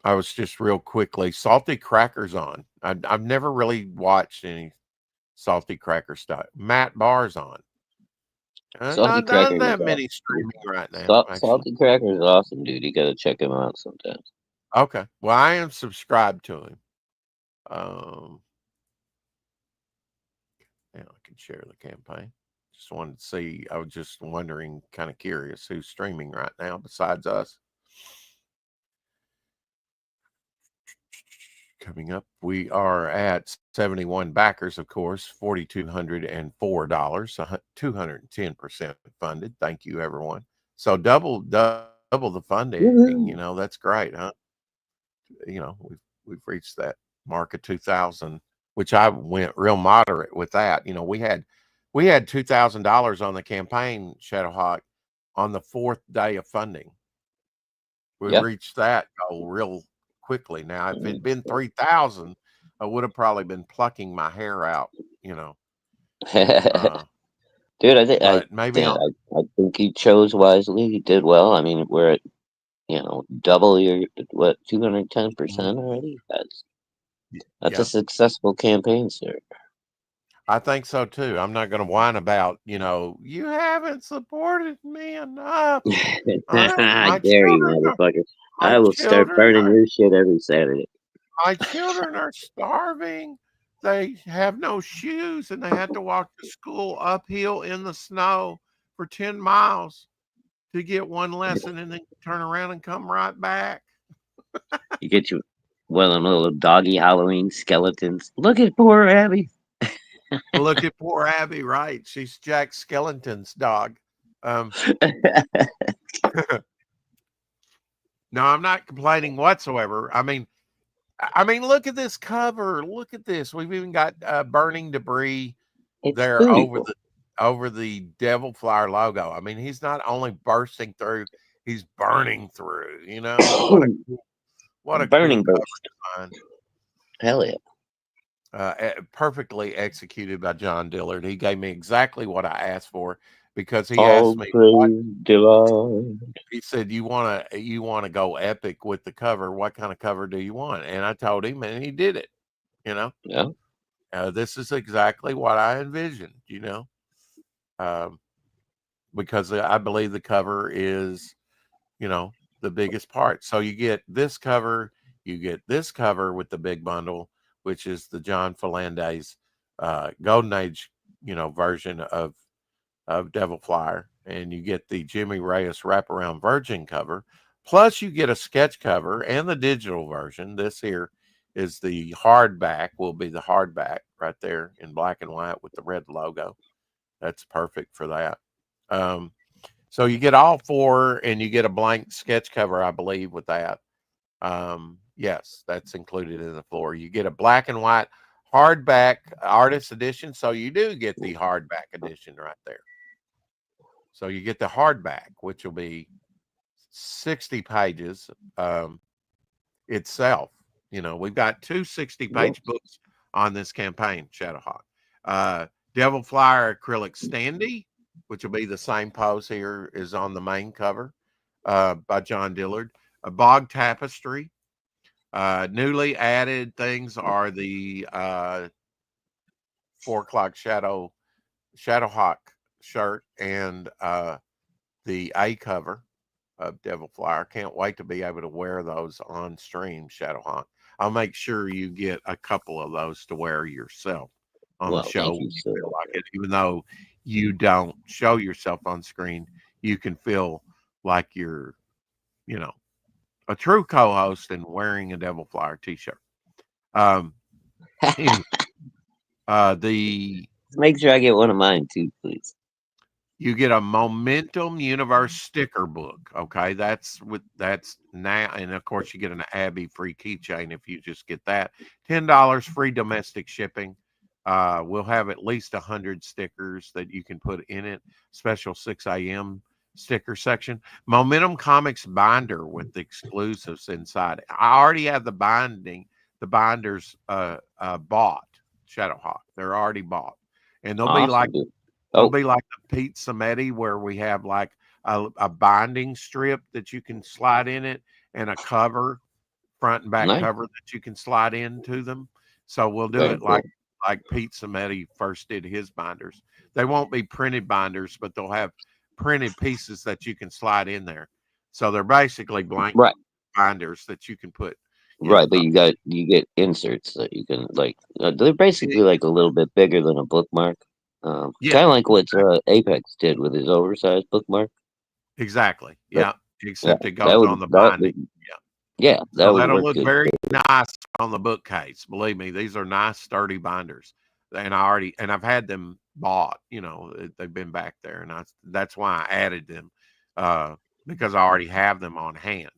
I was just real quickly. Salty Crackers on. I've never really watched any Salty Cracker stuff. Matt Barr's on. Salty Not Crackers is that many awesome. streaming right now, actually. Salty Crackers is awesome, dude. You gotta check him out sometimes. Okay. Well, I am subscribed to him. Um, yeah, I can share the campaign. Just wanted to see. I was just wondering, kind of curious, who's streaming right now besides us. Coming up, we are at 71 backers, of course, $4,204, 210% funded. Thank you, everyone. So double the funding. You know, that's great, huh? You know, we've reached that mark of 2,000, which I went real moderate with that. You know, we had $2,000 on the campaign, Shadowhawk, on the 4th day of funding. We reached that goal real quickly. Now, if it'd been 3,000, I would have probably been plucking my hair out, you know. Dude, I think he chose wisely. He did well. I mean, we're at, you know, double your 210% already. That's a successful campaign, sir. I think so too. I'm not going to whine about, you know, you haven't supported me enough. I dare you, motherfucker. I will start burning your shit every Saturday. My children are starving. They have no shoes and they had to walk to school uphill in the snow for 10 miles to get one lesson and then turn around and come right back. You get you one of them little doggy Halloween skeletons. Look at poor Abby. Look at poor Abby, right? She's Jack Skellington's dog. No, I'm not complaining whatsoever. I mean, look at this cover. Look at this. We've even got burning debris there over the Devil Flyer logo. I mean, he's not only bursting through, he's burning through. You know, what a burning cool burst. Hell yeah. Perfectly executed by John Dillard. He gave me exactly what I asked for because he asked me. He said, "You want to go epic with the cover? What kind of cover do you want?" And I told him, and he did it. You know, this is exactly what I envisioned. You know, because I believe the cover is, you know, the biggest part. So you get this cover, you get this cover with the big bundle, which is the John Falandes Golden Age, you know, version of Devil Flyer, and you get the Jimmy Reyes wraparound Virgin cover, plus you get a sketch cover and the digital version. This here is the hardback, will be the hardback right there in black and white with the red logo. That's perfect for that. So you get all four, and you get a blank sketch cover, I believe, with that. Yes, that's included in the floor. You get a black and white hardback artist edition. So you do get the hardback edition right there. So you get the hardback, which will be 60 pages itself. You know, we've got two 60-page books on this campaign, Shadowhawk. Devil Flyer acrylic standee, which will be the same pose here is on the main cover by John Dillard. A bog tapestry. Newly added things are the 4 o'clock Shadowhawk shirt and the A cover of Devil Flyer. Can't wait to be able to wear those on stream, Shadowhawk. I'll make sure you get a couple of those to wear yourself on the show. Like it. Even though you don't show yourself on screen, you can feel like you're, you know, a true co-host and wearing a Devil Flyer t-shirt. Anyway, make sure I get one of mine too, please. You get a Momentum Universe sticker book. Okay, that's now, and of course you get an Abby free keychain if you just get that. $10 free domestic shipping. We'll have at least 100 stickers that you can put in it. Special 6 a.m. sticker section. Momentum Comics binder with the exclusives inside. I already have the binders bought. Shadowhawk. They're already bought, and they'll be like. It'll be like the Pete Samedi, where we have like a binding strip that you can slide in it and a cover, front and back cover that you can slide into them. So we'll do it like Pete Samedi first did his binders. They won't be printed binders, but they'll have printed pieces that you can slide in there. So they're basically blank binders that you can put. But you get inserts that you can they're basically like a little bit bigger than a bookmark. Yeah, Kind of like what Apex did with his oversized bookmark. exactly. But Yeah, yeah, except it that goes would on the binding. Yeah. yeah, that So would that'll work look good. very nice on the bookcase. Believe me, these are nice, sturdy binders. And I've had them bought, they've been back there. And that's why I added them, uh, because I already have them on hand.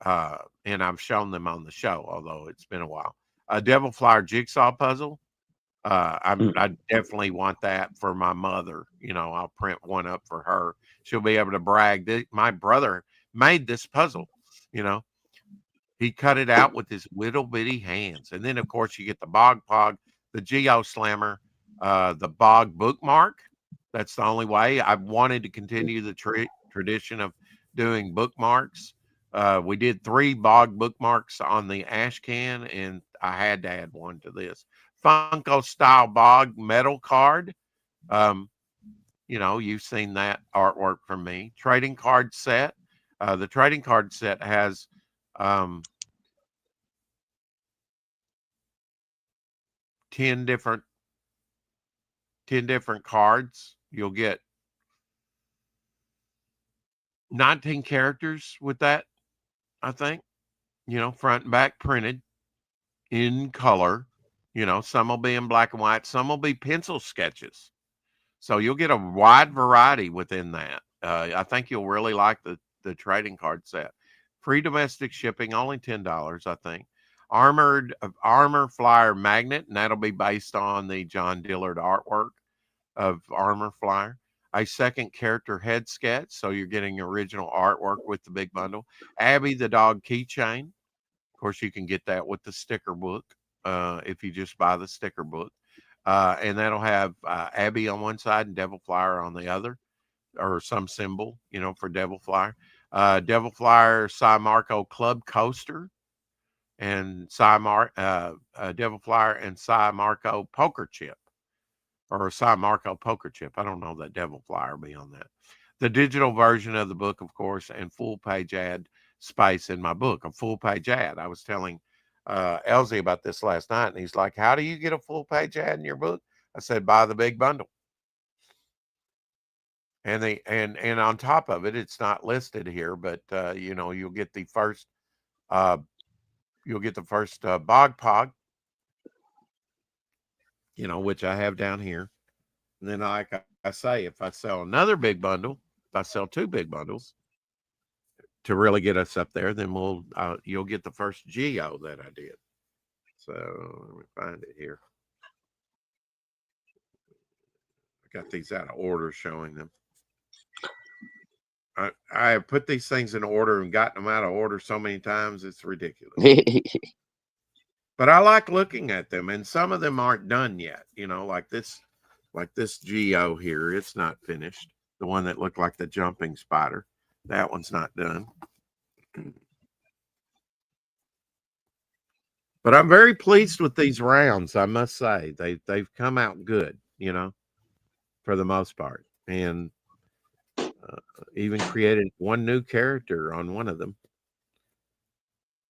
And I've shown them on the show, although it's been a while. A Devil Flyer jigsaw puzzle. Mm. I definitely want that for my mother. I'll print one up for her. She'll be able to brag that my brother made this puzzle. You know, he cut it out with his little bitty hands. And then, of course, you get the Bog Pog, the Geo Slammer, the Bog bookmark. That's the only way. I've wanted to continue the tradition of doing bookmarks. We did 3 Bog bookmarks on the ash can, and I had to add one to this. Funko style Bog metal card. Um, you've seen that artwork from me. Trading card set. The trading card set has um, 10 different 10 different cards. You'll get 19 characters with that, I think. Front and back printed in color. Some will be in black and white, some will be pencil sketches. So you'll get a wide variety within that. I think you'll really like the trading card set. Free domestic shipping, only $10, I think. Armor Flyer magnet, and that'll be based on the John Dillard artwork of Armor Flyer. A second character head sketch, so you're getting original artwork with the big bundle. Abby the dog keychain. Of course, you can get that with the sticker book if you just buy the sticker book. And that'll have Abby on one side and Devil Flyer on the other, or some symbol, for Devil Flyer. Devil Flyer Cy Marco Club Coaster, and Devil Flyer and Cy Marco Poker Chip, or a Cy Marco Poker Chip. I don't know that Devil Flyer will be on that. The digital version of the book, of course, and full page ad space in my book, a full page ad. I was telling Elsie about this last night, and he's like, "How do you get a full page ad in your book?" I said, "Buy the big bundle." And on top of it, it's not listed here, but you'll get the first Bog Pog, which I have down here. And then, like I say, if I sell another big bundle, if I sell 2 big bundles to really get us up there, then you'll get the first Geo that I did. So let me find it here. I got these out of order, showing them. I have put these things in order and gotten them out of order so many times, it's ridiculous. But I like looking at them, and some of them aren't done yet. Like this Geo here, it's not finished. The one that looked like the jumping spider, that one's not done. But I'm very pleased with these rounds, I must say. They've come out good, for the most part, and even created one new character on one of them.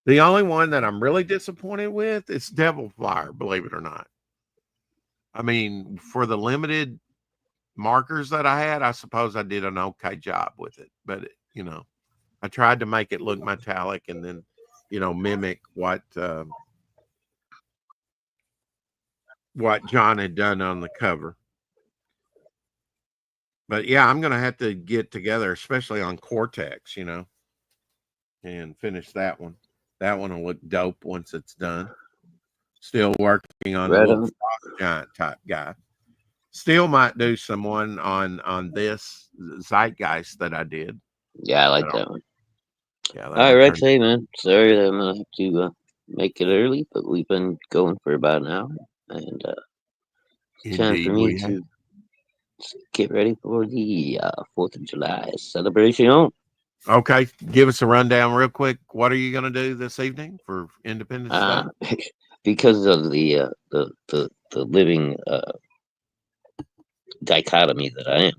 The only one that I'm really disappointed with is Devil Flyer, believe it or not. I mean, for the limited markers that I had, I suppose I did an okay job with it. But, I tried to make it look metallic and then, mimic what John had done on the cover. But yeah, I'm going to have to get together, especially on Cortex, and finish that one. That one will look dope once it's done. Still working on the little giant type guy. Still might do someone on this Zeitgeist that I did. Yeah, I like that one. Yeah. All right, Rex. Hey, man. Sorry that I'm gonna have to make it early, but we've been going for about an hour, and it's time for me to get ready for the 4th of July celebration. Okay, give us a rundown real quick. What are you going to do this evening for Independence Day? Because of the living dichotomy that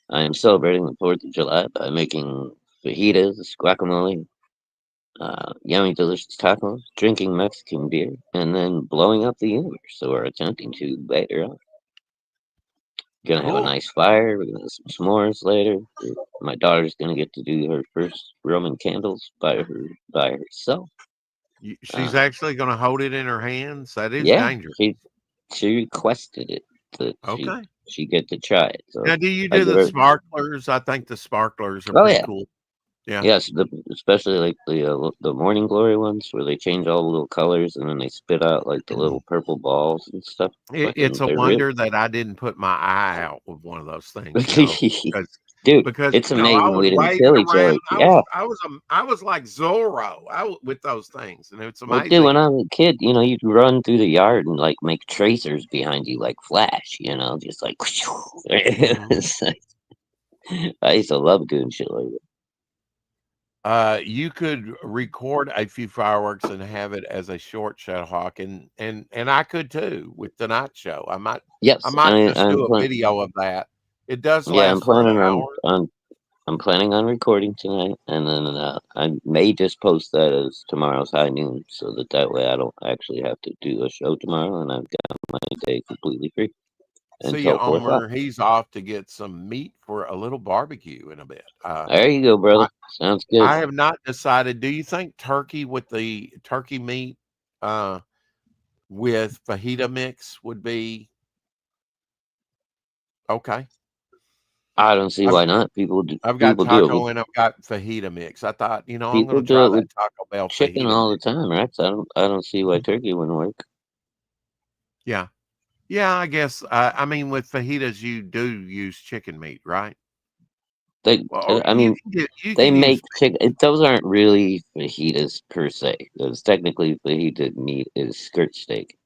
I am celebrating the 4th of July by making fajitas, guacamole, yummy, delicious tacos, drinking Mexican beer, and then blowing up the universe, or attempting to later on. Gonna have a Cool. nice fire. We're gonna have some s'mores later. My daughter's gonna get to do her first Roman candles by herself. She's Uh, actually going to hold it in her hands. That is yeah, dangerous. she requested it that Okay. she get to try it. So Now, do you I do give the her. sparklers? I think the sparklers are Oh pretty yeah, cool. Yeah. yes, especially like the morning glory ones where they change all the little colors and then they spit out like the little purple balls and stuff. It's Fucking, a they're real. wonder that I didn't put my eye out with one of those things, you know, because Dude, because it's you know I amazing was we didn't waving kill each around. other. Yeah. I was like Zorro with those things, and it's Well, dude, when amazing. I was a kid, you'd run through the yard and like make tracers behind you like Flash, just like Mhm. It's like- I used to love doing shit like that. You could record a few fireworks and have it as a short Shadow Hawk, and I could too with the night show. I Yes, might just I'm do a video of that. It does yeah, I'm last for an planning hour. I'm planning on recording tonight, and then I may just post that as tomorrow's high noon, so that way I don't actually have to do a show tomorrow, and I've got my day completely free See you, until 4 o'clock. Omer. He's off to get some meat for a little barbecue in a bit. There you go, brother. I, Sounds good. I have not decided. Do you think turkey with the turkey meat uh, with fajita mix would be okay? I don't see I've why not. People do. I've got People do it taco with and I've got fajita mix. I thought, I'm people going to do try it with that Taco Bell chicken fajita all the mix. time, Rex. I don't see why turkey wouldn't work. Yeah, yeah. I guess. I mean, with fajitas, you do use chicken meat, right? They, Well, or I mean, you they can use. make chicken. Those aren't really fajitas per se. Because technically, fajita meat is skirt steak,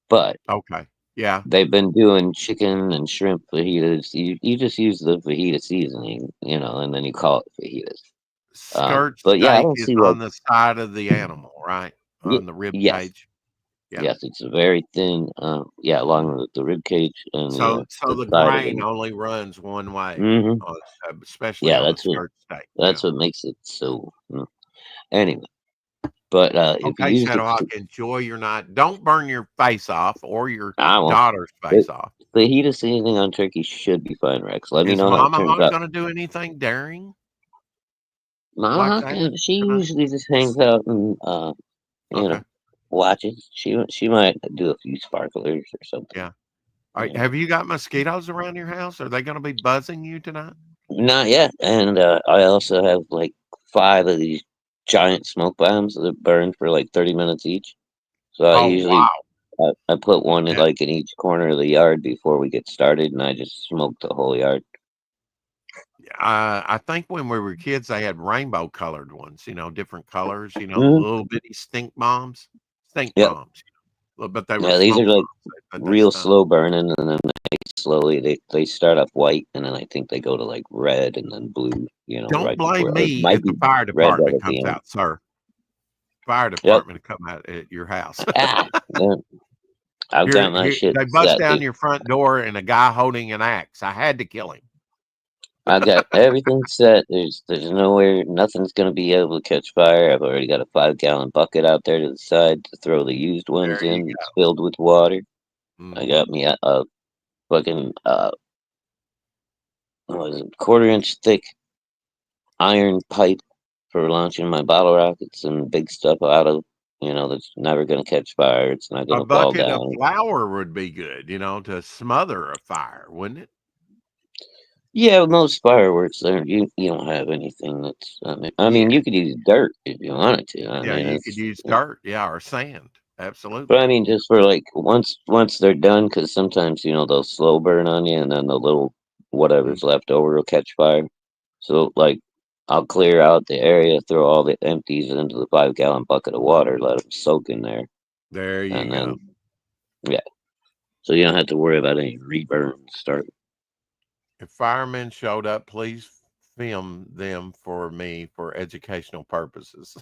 but Okay. Yeah. they've been doing chicken and shrimp fajitas. You just use the fajita seasoning, and then you call it fajitas. Skirt But yeah, I steak don't is see why. on the side of the animal, right? On the rib Yes, cage. Yeah. yes, it's a very thin. Yeah, along with the rib cage and So the the side of grain it. only runs one way, Hmm. on, especially Yeah, on a skirt steak. Yeah. that's what makes it so. Anyway, but if you Okay, use Shadowhawk, enjoy your night. Don't burn your face off or your I won't. daughter's The, face off. the heat of seasoning on turkey should be fine, Rex. Let me Is know how it Mama turns Hawk out. gonna do anything daring Mama like that Hawkins, she tonight? usually just hangs out and you know Okay, watches. She might do a few sparklers or something. yeah. All right, Yeah. have you got mosquitoes around your house? Are they gonna be buzzing you tonight? Not yet. And I also have like 5 of these giant smoke bombs that burn for like 30 minutes each. So I Oh, usually wow. I put one in Yeah. like in each corner of the yard before we get started, and I just smoke the whole yard. I think when we were kids, they had rainbow colored ones, different colors, Hmm. little bitty stink Yep. bombs, but they were Yeah, these smoke are like bombs, but they real stung. slow burning, and then they start off white, and then I think they go to like red and then blue. Don't Right before, blame or it me might if the be fire red right department at the comes end. out, sir. Fire Yep. department to come out at your house. Ah, yeah. I've got my Here, shit they bust set, down dude. your front door and a guy holding an axe. I had to kill him. I got everything set. There's nowhere, nothing's gonna be able to catch fire. I've already got a 5-gallon bucket out there to the side to throw the used ones There you in. It's go. filled with water. I Mhm. got me a fucking what was it, quarter-inch thick iron pipe for launching my bottle rockets and big stuff out of. That's never gonna catch fire. It's not A gonna fall bucket of down. flour would be good, to smother a fire, wouldn't it? Yeah, most fireworks there, you don't have anything that's. I mean, Yeah. you could use dirt if you wanted to. I Yeah, mean, you could it's. use dirt, yeah, or sand. But Absolutely. I mean, just for like once they're done, because sometimes they'll slow burn on you, and then the little Mm. whatever's left over will catch fire. So like, I'll clear out the area, throw all the empties into the 5-gallon bucket of water, let them soak in there, There you and go. then yeah, so you don't have to worry about any reburn start. If firemen showed up, please film them for me for educational purposes.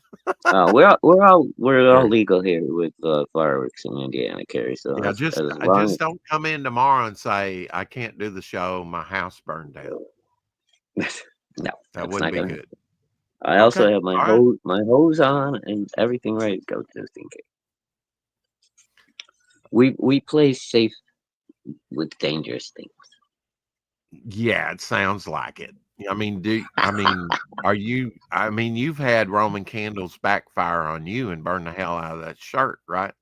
We're all There. legal here with fireworks in Indiana, Kerry. So Yeah, as I long just don't come in tomorrow and say I can't do the show. My house burned down. as no, That that's wouldn't not be gonna happen. good. I also Okay. have my All right. hose on and everything ready to go just in case. We play safe with dangerous things. Yeah, it sounds like it. I mean, are you? I mean, you've had Roman candles backfire on you and burn the hell out of that shirt, right?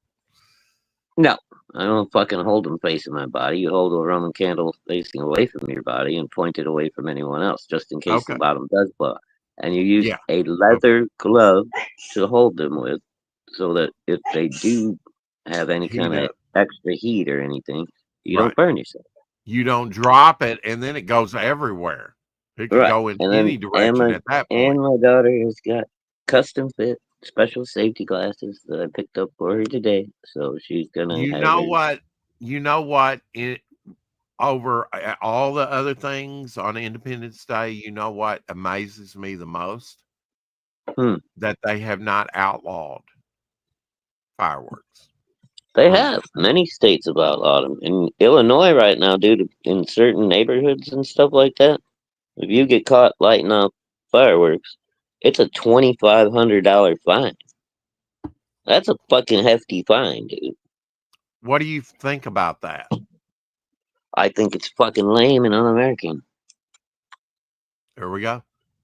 No, I don't fucking hold them facing my body. You hold a Roman candle facing away from your body and point it away from anyone else, just in case the Okay. bottom does blow out. And you use Yeah. a leather glove to hold them with, so that if they do have any Heat kind of up. extra heat or anything, you Right. don't burn yourself. You don't drop it, and then it goes everywhere. It could Right. go in And any then direction at that point. my daughter has got custom fit special safety glasses that I picked up for her today. So she's gonna You have know her. what? You know what? Over all the other things on Independence Day, you know what amazes me the most? That they have not outlawed fireworks. They have. Many states have outlawed them. In Illinois right now, dude, in certain neighborhoods and stuff like that, if you get caught lighting up fireworks, it's a $2,500 fine. That's a fucking hefty fine, dude. What do you think about that? I think it's fucking lame and un-American. There we go.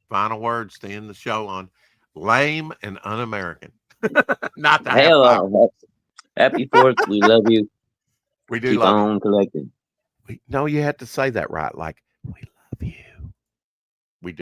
Final words to end the show on lame and un-American. Not to have Hell, fireworks. happy 4th. We love you. We do Keep love you. on collecting. No, you had to say that right. Like,